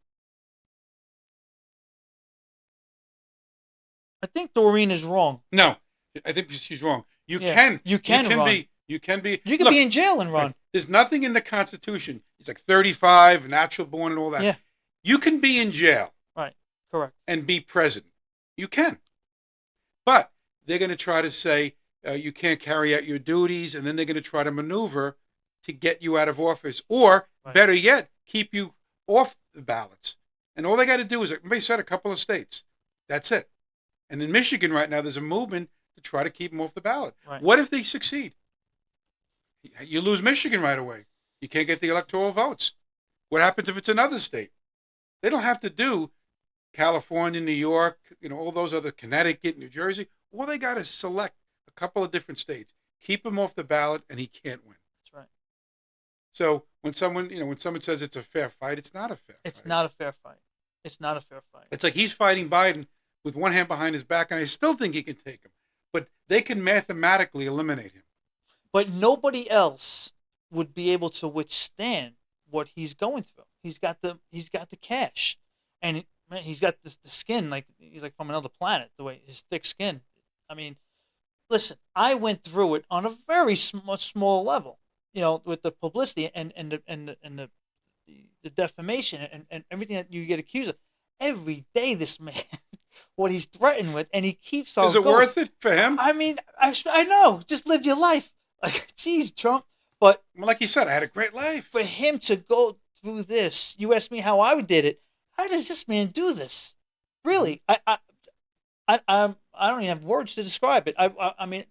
I think Doreen is wrong. No, I think she's wrong. You can run. be. You can be. You can be in jail and run. Right, there's nothing in the Constitution. It's like 35, natural born, and all that. Yeah. You can be in jail. Right. Correct. And be president. You can. But they're going to try to say you can't carry out your duties, and then they're going to try to maneuver to get you out of office, or better yet, keep you off the ballots. And all they got to do is, they said a couple of states. That's it. And in Michigan right now, there's a movement to try to keep them off the ballot. Right. What if they succeed? You lose Michigan right away. You can't get the electoral votes. What happens if it's another state? They don't have to do California, New York, all those other, Connecticut, New Jersey. All they got to select a couple of different states, keep him off the ballot, and he can't win. That's right. So when someone says it's a fair fight, it's not a fair fight. It's not a fair fight. It's not a fair fight. It's like he's fighting Biden with one hand behind his back, and I still think he can take him. But they can mathematically eliminate him. But nobody else would be able to withstand what he's going through. He's got the cash, and he's got the skin like he's like from another planet. The way his thick skin. I mean, listen, I went through it on a very small level. With the publicity and the defamation and everything that you get accused of. Every day, this man, what he's threatened with, and he keeps on. Is it going. worth it for him? I mean, I know. Just live your life. Like, geez, Trump. But like you said, I had a great life. For him to go through this, you asked me how I did it. How does this man do this? Really, I don't even have words to describe it. I mean,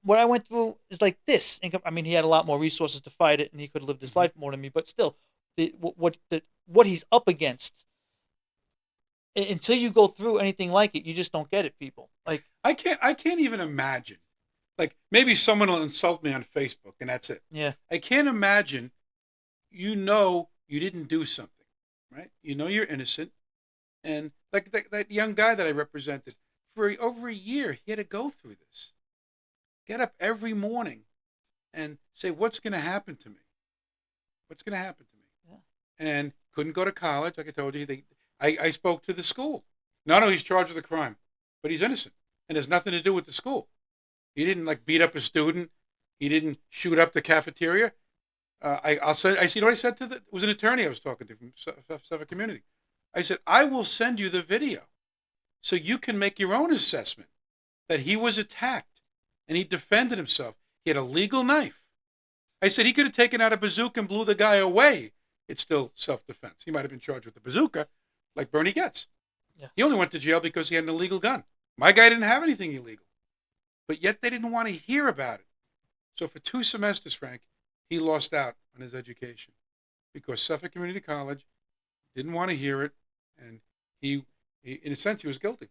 what I went through is like this. I mean, he had a lot more resources to fight it, and he could have lived his life more than me. But still, what he's up against. Until you go through anything like it, you just don't get it, people. Like I can't even imagine. Like maybe someone will insult me on Facebook, and that's it. Yeah. I can't imagine. You didn't do something, right? You're innocent, and like that young guy that I represented for over a year, he had to go through this. Get up every morning, and say, "What's going to happen to me? What's going to happen to me?" Yeah. And couldn't go to college, like I told you. I spoke to the school. No, he's charged with a crime, but he's innocent, and has nothing to do with the school. He didn't beat up a student. He didn't shoot up the cafeteria. I see what I said it was an attorney I was talking to from Suffolk Community. I said, I will send you the video, so you can make your own assessment that he was attacked. and he defended himself. He had a legal knife. I said he could have taken out a bazooka and blew the guy away. It's still self-defense. He might have been charged with a bazooka, like Bernie Getz. Yeah. He only went to jail because he had an illegal gun. My guy didn't have anything illegal. But yet they didn't want to hear about it. So for 2 semesters, Frank, he lost out on his education because Suffolk Community College didn't want to hear it, and he in a sense, he was guilty.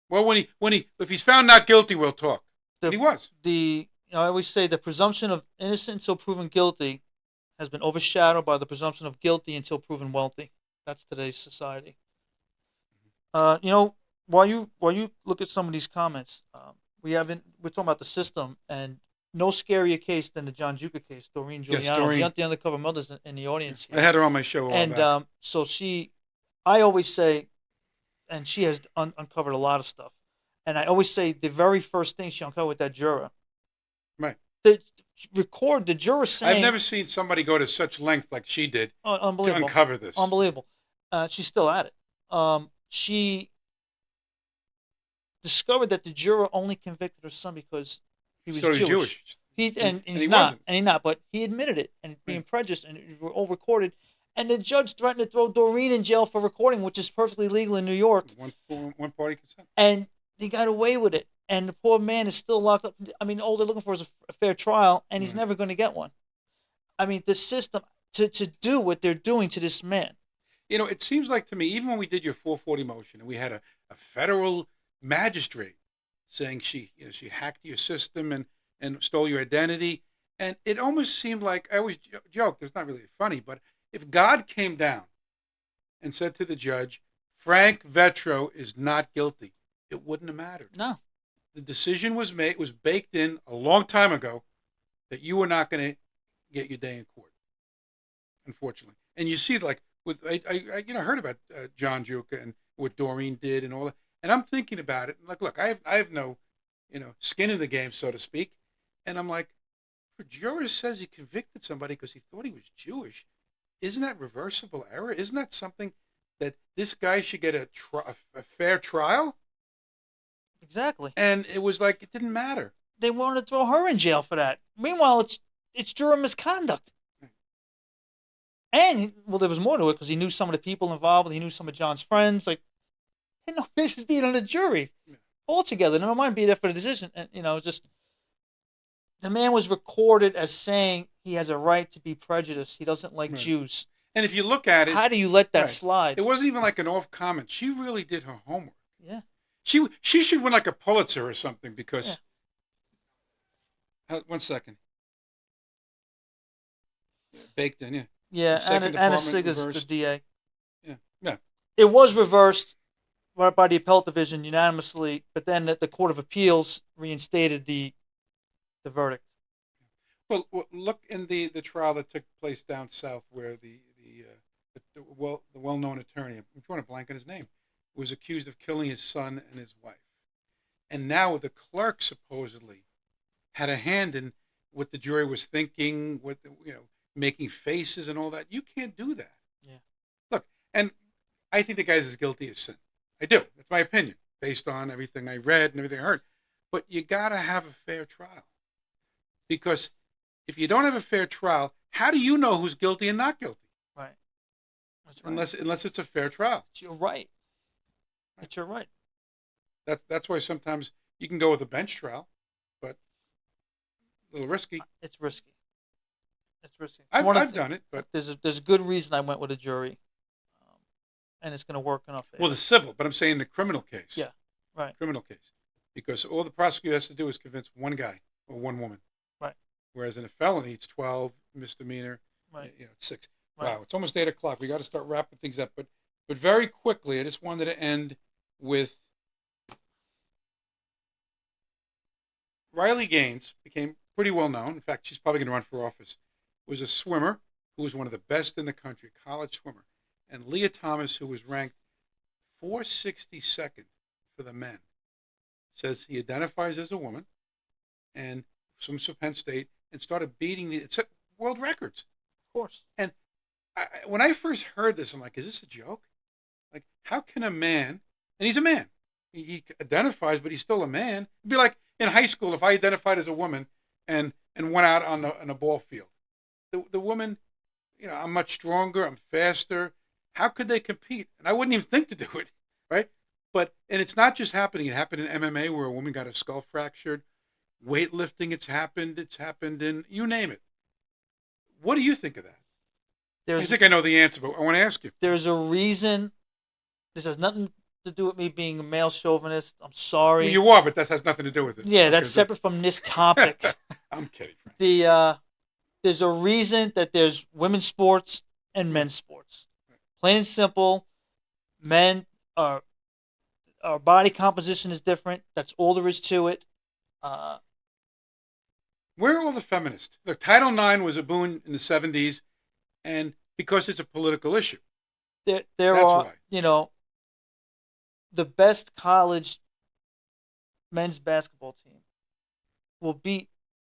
Well, if he's found not guilty, we'll talk. And he was. I always say the presumption of innocent until proven guilty has been overshadowed by the presumption of guilty until proven wealthy. That's today's society. While you look at some of these comments, we're talking about the system, and no scarier case than the John Juca case, Doreen Giuliano, Yes, Doreen. the undercover mother's in the audience here. I had her on my show a while back. And so I always say, and she has uncovered a lot of stuff, and I always say the very first thing she uncovered with that juror, Right. The juror saying, I've never seen somebody go to such length like she did to unbelievable, uncover this. unbelievable. She's still at it. She discovered that the juror only convicted her son because he was Jewish. He's not, but he admitted it and being prejudiced, and it was all recorded. And the judge threatened to throw Doreen in jail for recording, which is perfectly legal in New York. One party consent. And they got away with it. And the poor man is still locked up. I mean, all they're looking for is a fair trial, and he's never going to get one. I mean, the system, to do what they're doing to this man. It seems like to me, even when we did your 440 motion, and we had a federal magistrate saying she hacked your system and stole your identity, and it almost seemed like, I always joke, it's not really funny, but if God came down and said to the judge, Frank Vetro is not guilty, it wouldn't have mattered. No. The decision was baked in a long time ago that you were not going to get your day in court, unfortunately. And you see, like, I heard about John Juca and what Doreen did and all that, and I'm thinking about it. Like, look, I have no, skin in the game, so to speak, and I'm like, if a juror says he convicted somebody because he thought he was Jewish, isn't that reversible error? Isn't that something that this guy should get a fair trial? Exactly. And it was like it didn't matter. They wanted to throw her in jail for that. Meanwhile, it's juror misconduct. And there was more to it because he knew some of the people involved. He knew some of John's friends. Like, no business being on the jury altogether. Never mind being there for the decision. And just the man was recorded as saying he has a right to be prejudiced. He doesn't like Jews. And if you look at it, how do you let that slide? It wasn't even like an off comment. She really did her homework. Yeah. She should win like a Pulitzer or something because. Yeah. 1 second. Baked in, yeah. Yeah, Anna Sigur's the DA. Yeah. It was reversed by the appellate division unanimously, but then the Court of Appeals reinstated the verdict. Well, look in the trial that took place down south, where the well-known attorney, I'm drawing a blank on his name, was accused of killing his son and his wife, and now the clerk supposedly had a hand in what the jury was thinking, what making faces and all that. You can't do that. Yeah. Look, and I think the guy's as guilty as sin. I do. That's my opinion, based on everything I read and everything I heard. But you got to have a fair trial. Because if you don't have a fair trial, how do you know who's guilty and not guilty? Right. That's right. Unless it's a fair trial. You're right. But you're right. That's why sometimes you can go with a bench trial, but a little risky. It's risky. It's risky. I've done it, but there's a good reason I went with a jury, and it's going to work in our favor. Well, the civil, but I'm saying the criminal case. Yeah, right. Criminal case, because all the prosecutor has to do is convince one guy or one woman. Right. Whereas in a felony, it's 12, misdemeanor. Right. It's 6. Right. Wow, it's almost 8 o'clock. We got to start wrapping things up, but very quickly, I just wanted to end with Riley Gaines became pretty well known. In fact, she's probably going to run for office. Was a swimmer who was one of the best in the country, college swimmer. And Leah Thomas, who was ranked 462nd for the men, says he identifies as a woman and swims for Penn State and started beating it's world records. Of course. And when I first heard this, I'm like, is this a joke? Like, how can a man, and he's a man, he identifies, but he's still a man. It'd be like in high school, if I identified as a woman and went out on a ball field, the woman, I'm much stronger, I'm faster. How could they compete? And I wouldn't even think to do it, right? And it's not just happening. It happened in MMA where a woman got her skull fractured. Weightlifting, it's happened. It's happened in, you name it. What do you think of that? I think I know the answer, but I want to ask you. There's a reason. This has nothing to do with me being a male chauvinist. I'm sorry. Well, you are, but that has nothing to do with it. Yeah, that's separate from this topic. I'm kidding, Frank. There's a reason that there's women's sports and men's sports. Plain and simple, men are our body composition is different. That's all there is to it. Where are all the feminists? Look, Title IX was a boon in the 70s, and because it's a political issue. There That's are, why. The best college men's basketball team will beat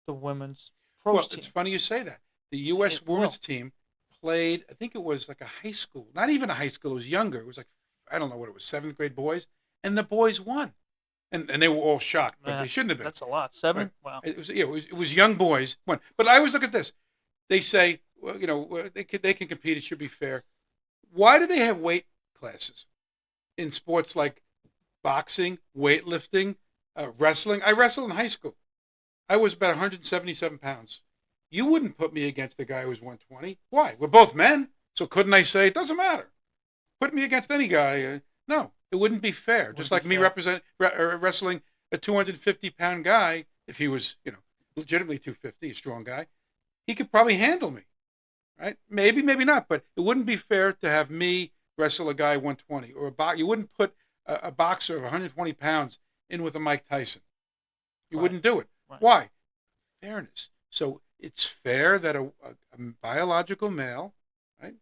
the women's pros team. It's funny you say that. The U.S. women's team played, I think it was like a high school. Not even a high school. It was younger. It was like, I don't know what it was, 7th grade boys. And the boys won. And they were all shocked, but they shouldn't have been. That's a lot. 7? Right. Wow. It was young boys won. But I always look at this. They say, well, they can compete. It should be fair. Why do they have weight classes in sports like boxing, weightlifting, wrestling? I wrestled in high school. I was about 177 pounds. You wouldn't put me against the guy who was 120. Why? We're both men. So couldn't I say, it doesn't matter. Put me against any guy. No, it wouldn't be fair. Just like me wrestling a 250-pound guy, if he was, legitimately 250, a strong guy, he could probably handle me, right? Maybe, maybe not, but it wouldn't be fair to have me wrestle a guy 120 or you wouldn't put a boxer of 120 pounds in with a Mike Tyson. You wouldn't do it. Right. Why? Fairness. So it's fair that a biological male, right,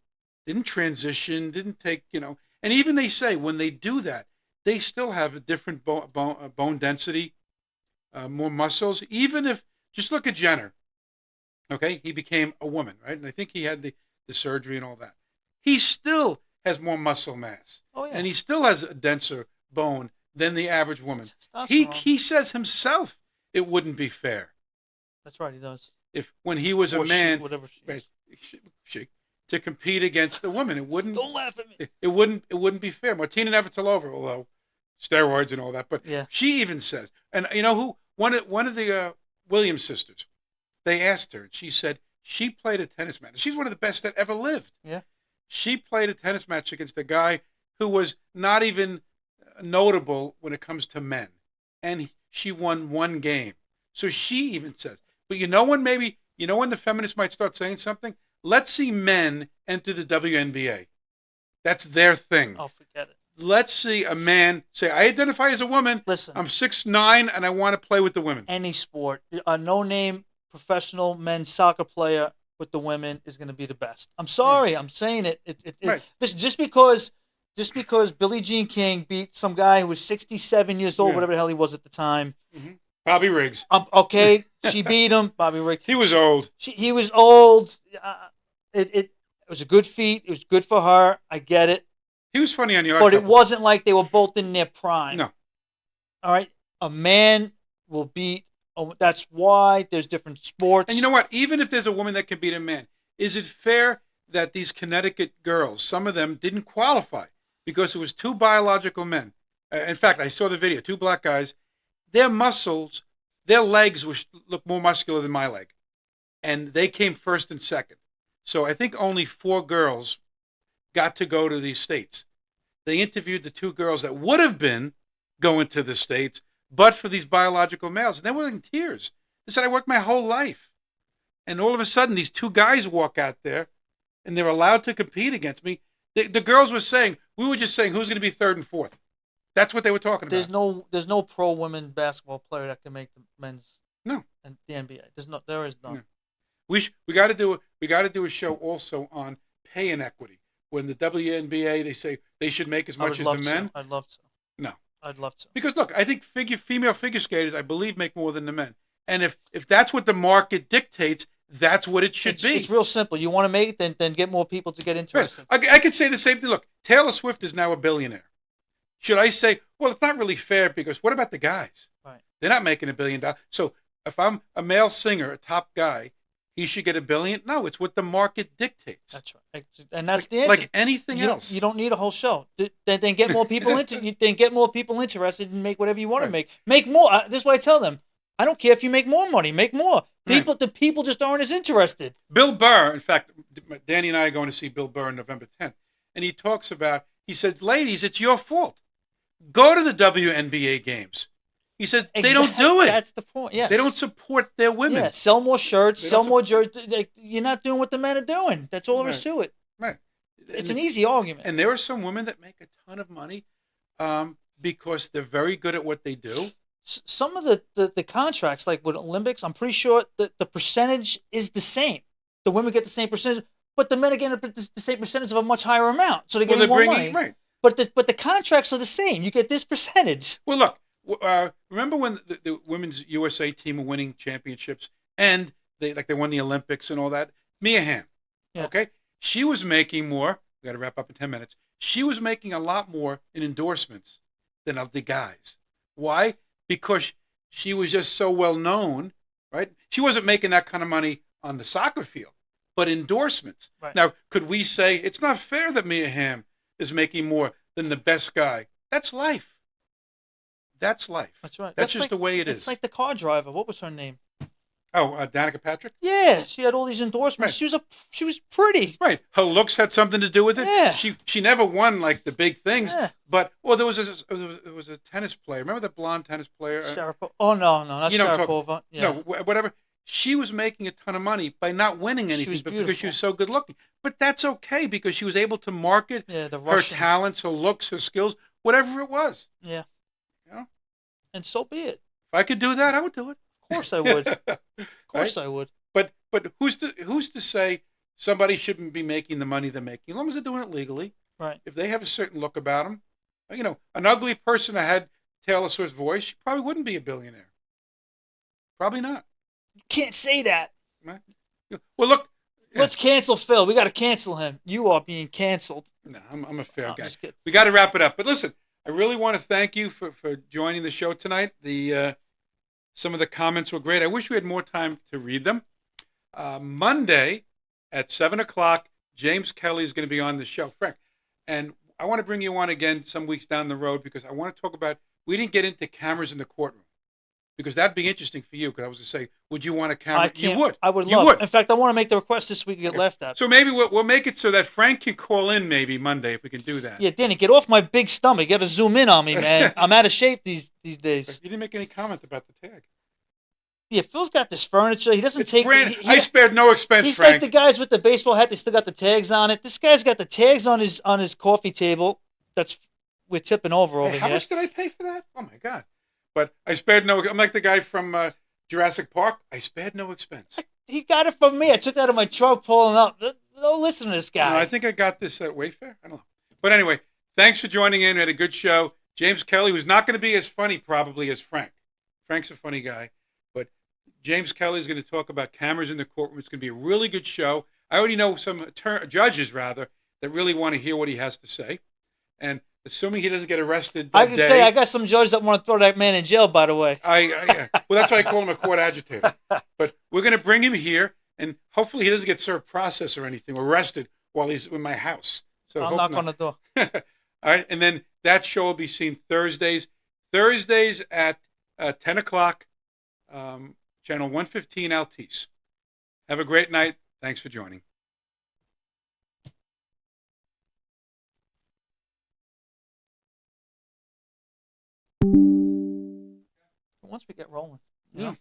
didn't transition, didn't take, and even they say when they do that, they still have a different bone density, more muscles. Even if, just look at Jenner, okay, he became a woman, right? And I think he had the surgery and all that. He still has more muscle mass. Oh, yeah. And he still has a denser bone than the average woman. He says himself it wouldn't be fair. That's right, he does. If when he was a man, she, to compete against a woman, it wouldn't. Don't laugh at me. It wouldn't be fair. Martina Navratilova, although steroids and all that, but she even says, and you know who? One of the Williams sisters. They asked her, and she said she played a tennis match. She's one of the best that ever lived. Yeah. She played a tennis match against a guy who was not even notable when it comes to men, and she won one game. So she even says, but when the feminists might start saying something? Let's see men enter the WNBA. That's their thing. Oh, forget it. Let's see a man say, I identify as a woman. Listen. I'm 6'9", and I want to play with the women. Any sport. A no-name professional men's soccer player with the women is going to be the best. I'm sorry. I'm saying it. Right. Listen, just because Billie Jean King beat some guy who was 67 years old, whatever the hell he was at the time. Mm-hmm. Bobby Riggs. Okay, she beat him. Bobby Riggs. He was old. He was old. It was a good feat. It was good for her. I get it. He was funny on the But it wasn't like they were both in their prime. No. All right? A man will beat. That's why there's different sports. And you know what? Even if there's a woman that can beat a man, is it fair that these Connecticut girls, some of them didn't qualify because it was two biological men? In fact, I saw the video, two black guys. Their muscles, their legs look more muscular than my leg. And they came first and second. So I think only 4 girls got to go to the States. They interviewed the 2 girls that would have been going to the States, but for these biological males. And they were in tears. They said, I worked my whole life. And all of a sudden, these 2 guys walk out there, and they're allowed to compete against me. The girls were saying, we were just saying who's going to be 3rd and 4th. That's what they were talking about. There's no pro women basketball player that can make the men's and the NBA. There is none. No. We got to do a show also on pay inequity. When the WNBA they say they should make as much as the men. I'd love to. No. I'd love to. Because look, I think female figure skaters, I believe, make more than the men. And if that's what the market dictates, that's what it should be. It's real simple. You want to make it, then get more people to get interested. Right. I could say the same thing. Look, Taylor Swift is now a billionaire. Should I say, well, it's not really fair because what about the guys? Right. They're not making $1 billion. So if I'm a male singer, a top guy, he should get $1 billion. No, it's what the market dictates. That's right, and that's like, the answer. like anything you else. You don't need a whole show. Then get more people then get more people interested and make whatever you want to make. Make more. This is what I tell them. I don't care if you make more money. Make more. The people just aren't as interested. Bill Burr, in fact, Danny and I are going to see Bill Burr on November 10th, and he talks about. He said, "Ladies, it's your fault. Go to the WNBA games." He said they don't do it. That's the point. Yes. They don't support their women. Yeah, sell more shirts, sell more jerseys. You're not doing what the men are doing. That's all there is to it. Right. It's an easy argument. And there are some women that make a ton of money because they're very good at what they do. Some of the contracts, like with Olympics, I'm pretty sure that the percentage is the same. The women get the same percentage, but the men are getting the same percentage of a much higher amount. So they're getting more money. Right. But the contracts are the same. You get this percentage. Well, look. Remember when the women's USA team were winning championships and they won the Olympics and all that? Mia Hamm, okay? She was making more. We got to wrap up in 10 minutes. She was making a lot more in endorsements than of the guys. Why? Because she was just so well known, right? She wasn't making that kind of money on the soccer field, but endorsements. Right. Now, could we say it's not fair that Mia Hamm is making more than the best guy? That's life. That's life. That's right. That's just the way it is. It's like the car driver. What was her name? Oh, Danica Patrick? Yeah, she had all these endorsements. Right. She was pretty. Right. Her looks had something to do with it. Yeah. She never won like the big things. Yeah. But there was a tennis player. Remember the blonde tennis player? Sharapova. Oh no, not Sharapova. Yeah. No, whatever. She was making a ton of money by not winning anything, but because she was so good looking. But that's okay because she was able to market her talents, her looks, her skills, whatever it was. Yeah. You know? And so be it. If I could do that, I would do it. Of course I would. Of course I would. But who's to say somebody shouldn't be making the money they're making as long as they're doing it legally? Right. If they have a certain look about them, an ugly person that had Taylor Swift's voice, she probably wouldn't be a billionaire. Probably not. You can't say that. Right? Well, look. Let's cancel Phil. We got to cancel him. You are being canceled. No, I'm a fair guy. Just kidding. We got to wrap it up. But listen, I really want to thank you for joining the show tonight. Some of the comments were great. I wish we had more time to read them. Monday at 7 o'clock, James Kelly is going to be on the show. Frank, and I want to bring you on again some weeks down the road because I want to talk about, we didn't get into cameras in the courtroom because that'd be interesting for you because I was going to say, would you want a camera? You would. I would love it. In fact, I want to make the request this week to get left at. So maybe we'll make it so that Frank can call in maybe Monday if we can do that. Yeah, Danny, get off my big stomach. You got to zoom in on me, man. I'm out of shape these days. You didn't make any comment about the tag. Yeah, Phil's got this furniture. He doesn't take. I spared no expense, he's Frank. Like the guys with the baseball hat. They still got the tags on it. This guy's got the tags on his coffee table. We're tipping over here. How much did I pay for that? Oh my God! But I spared no. I'm like the guy from Jurassic Park. I spared no expense. He got it from me. I took it out of my truck, pulling up. Don't listen to this guy. No, I think I got this at Wayfair. I don't know. But anyway, thanks for joining in. We had a good show. James Kelly, who's not going to be as funny probably as Frank. Frank's a funny guy. James Kelly is going to talk about cameras in the courtroom. It's going to be a really good show. I already know some judges, that really want to hear what he has to say. And assuming he doesn't get arrested I can say I got some judges that want to throw that man in jail, by the way. Well, that's why I call him a court agitator. But we're going to bring him here, and hopefully he doesn't get served process or anything, or arrested while he's in my house. So I'll knock on the door. All right, and then that show will be seen Thursdays. Thursdays at 10 o'clock. Channel 115 Altice. Have a great night. Thanks for joining. Once we get rolling. Yeah.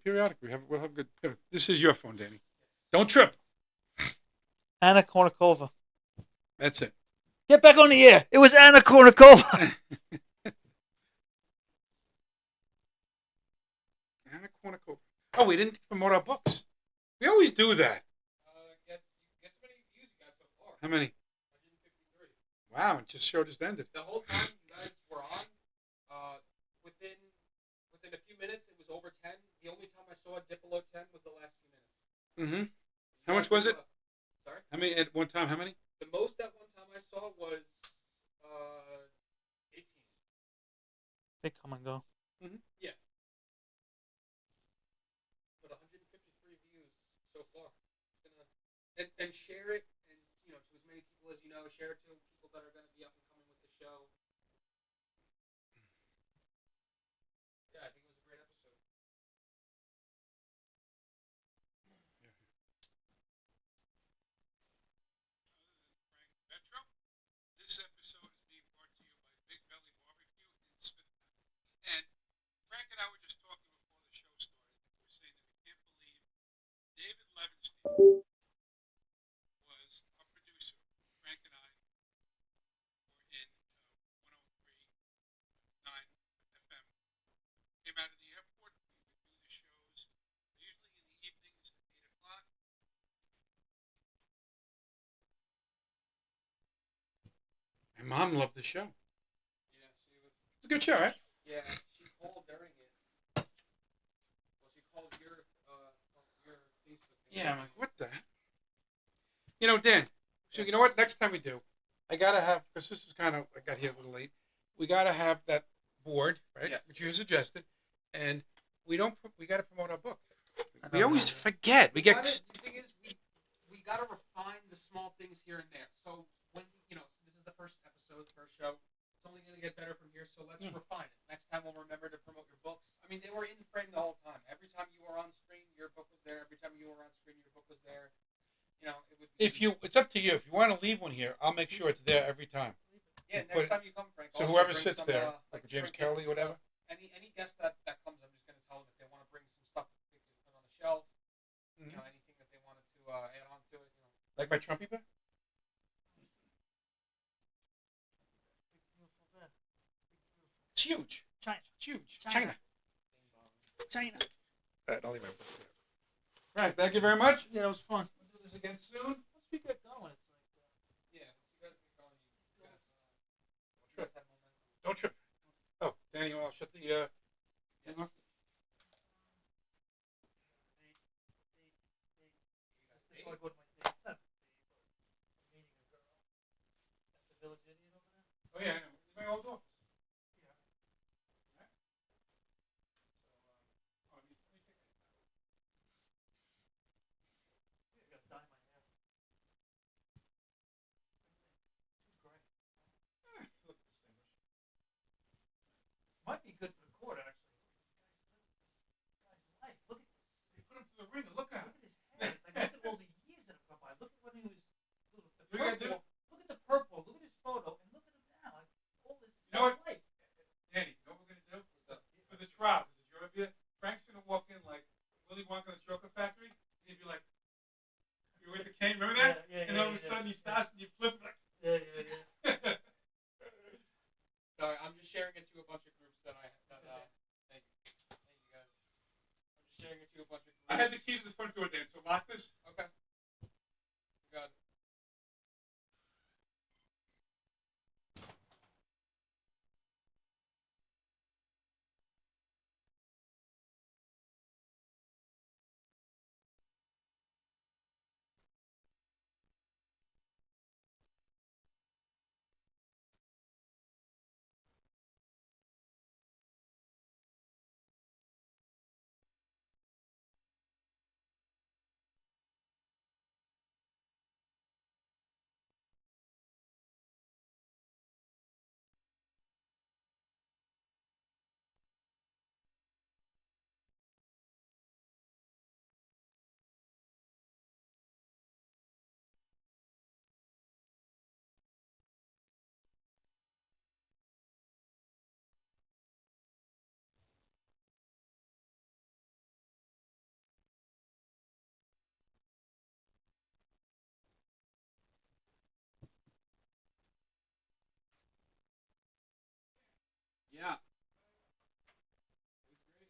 Periodically. We'll have good. This is your phone, Danny. Don't trip. Anna Kournikova. That's it. Get back on the air. It was Anna Kournikova. Oh, we didn't promote our books. We always do that. Guess how many views you got so far? How many? 153. Wow, it just showed just ended. The whole time you guys were on, within a few minutes, it was over 10. The only time I saw it dip below 10 was the last few minutes. Mm-hmm. How much was it? Sorry? How many at one time? How many? The most at one time I saw was 18. They come and go. Yeah. But 153 views so far. It's gonna and share it, and to as many people as you know. Share it to people that are gonna be up and coming with the show. Yeah, I think it was a great episode. Frank Vetro. This episode is being brought to you by Big Belly Barbecue in Smithtown. And Frank and I were just talking before the show started. We were saying that we can't believe David Levinstein was our producer. Frank and I were in 103.9 FM. Came out of the airport. We would do the shows usually in the evenings at 8 o'clock. My mom loved the show. Yeah, she was. It's a good show, right? Yeah, she called during it. Well, she called your Facebook. Yeah, I'm like, what the heck? Dan. So you know what? Next time we do, I gotta have, because this is kind of, I got here a little late. We gotta have that board, right? Yes. Which you suggested, and we gotta promote our book. I We know. always forget. We get. The thing is, we gotta refine the small things here and there. So when so this is the first episode, the first show. It's only gonna get better from here. So let's refine it. Next time we'll remember to promote your books. I mean, they were in frame the whole time. Every time you were on screen, your book was there. Every time you were on screen, your book was there. It would. It's up to you. If you want to leave one here, I'll make sure it's there every time. Yeah, next time you come, Frank. So also whoever bring sits some, there, like James trinkets Kelly, and whatever. stuff. Any guest that comes, I'm just gonna tell them if they want to bring some stuff that they can put on the shelf. Anything that they wanted to add on to it. Like my Trumpy bag? It's huge. China. It's huge. China. China. All right, I'll leave my book there. All right, thank you very much. Yeah, it was fun. We'll do this again soon. Once we get going, it's like. Yeah, once you guys get going, you guys have momentum. Don't trip. Oh, Danny, I'll shut the thing off. Shall I go to my date? Not meeting a girl at the Village Idiot over there. Oh, yeah, I know. My old office. Yeah. Right? So, let me take it. I gotta dye my hair. Too gray. Look distinguished. Might be good for the court, actually. This guy's life. Look at this. They put him through the ringer. Look at him. Look at his head. Like, look at all the years that have gone by. Look at when he was. Look at the You know what I do? purple. Look at the purple. Look at his photo, and look at him now. Like, all this You know what? life. Danny, you know what we're going to do? For the trial, because you're going to be there, Frank's going to walk in like Willy Wonka in the Chocolate Factory, and he'd be like, you're with the cane, remember that? Yeah, and all of a sudden he stops and you flip like. Yeah. Sorry, I'm just sharing it to a bunch of groups that I. Thank you guys. I'm just sharing it to a bunch of groups. I had the key to the front door, Dan, so lock this. Okay. Got it. Yeah. It was great.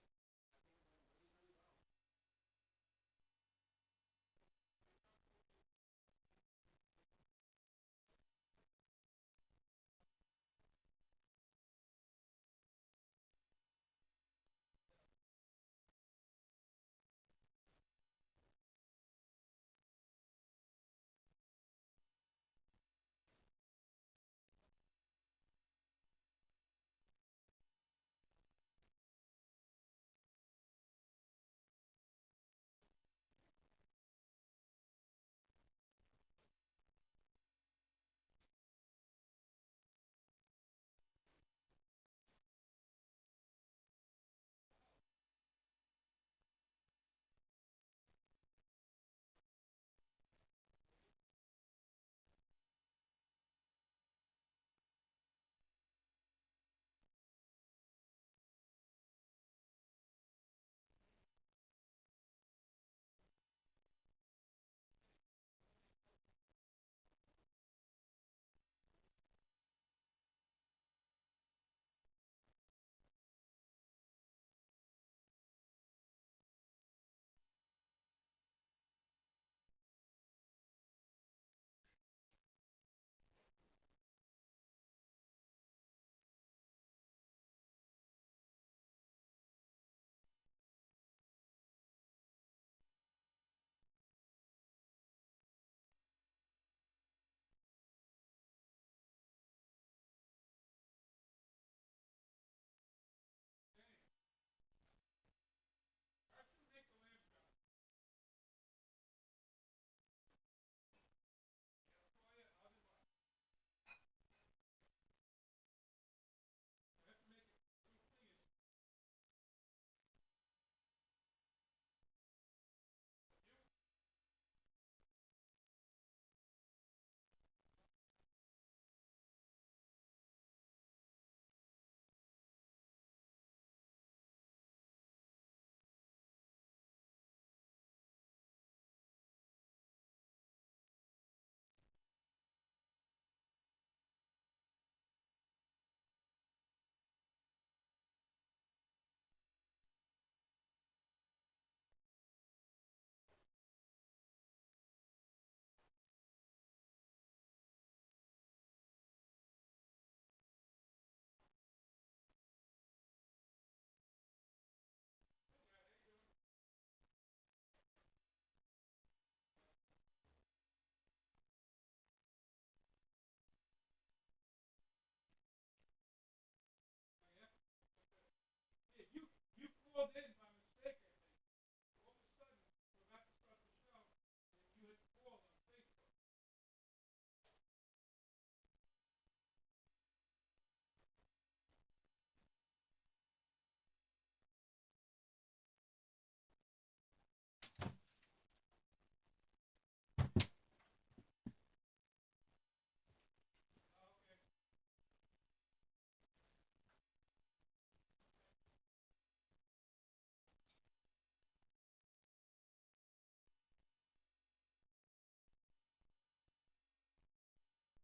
called in.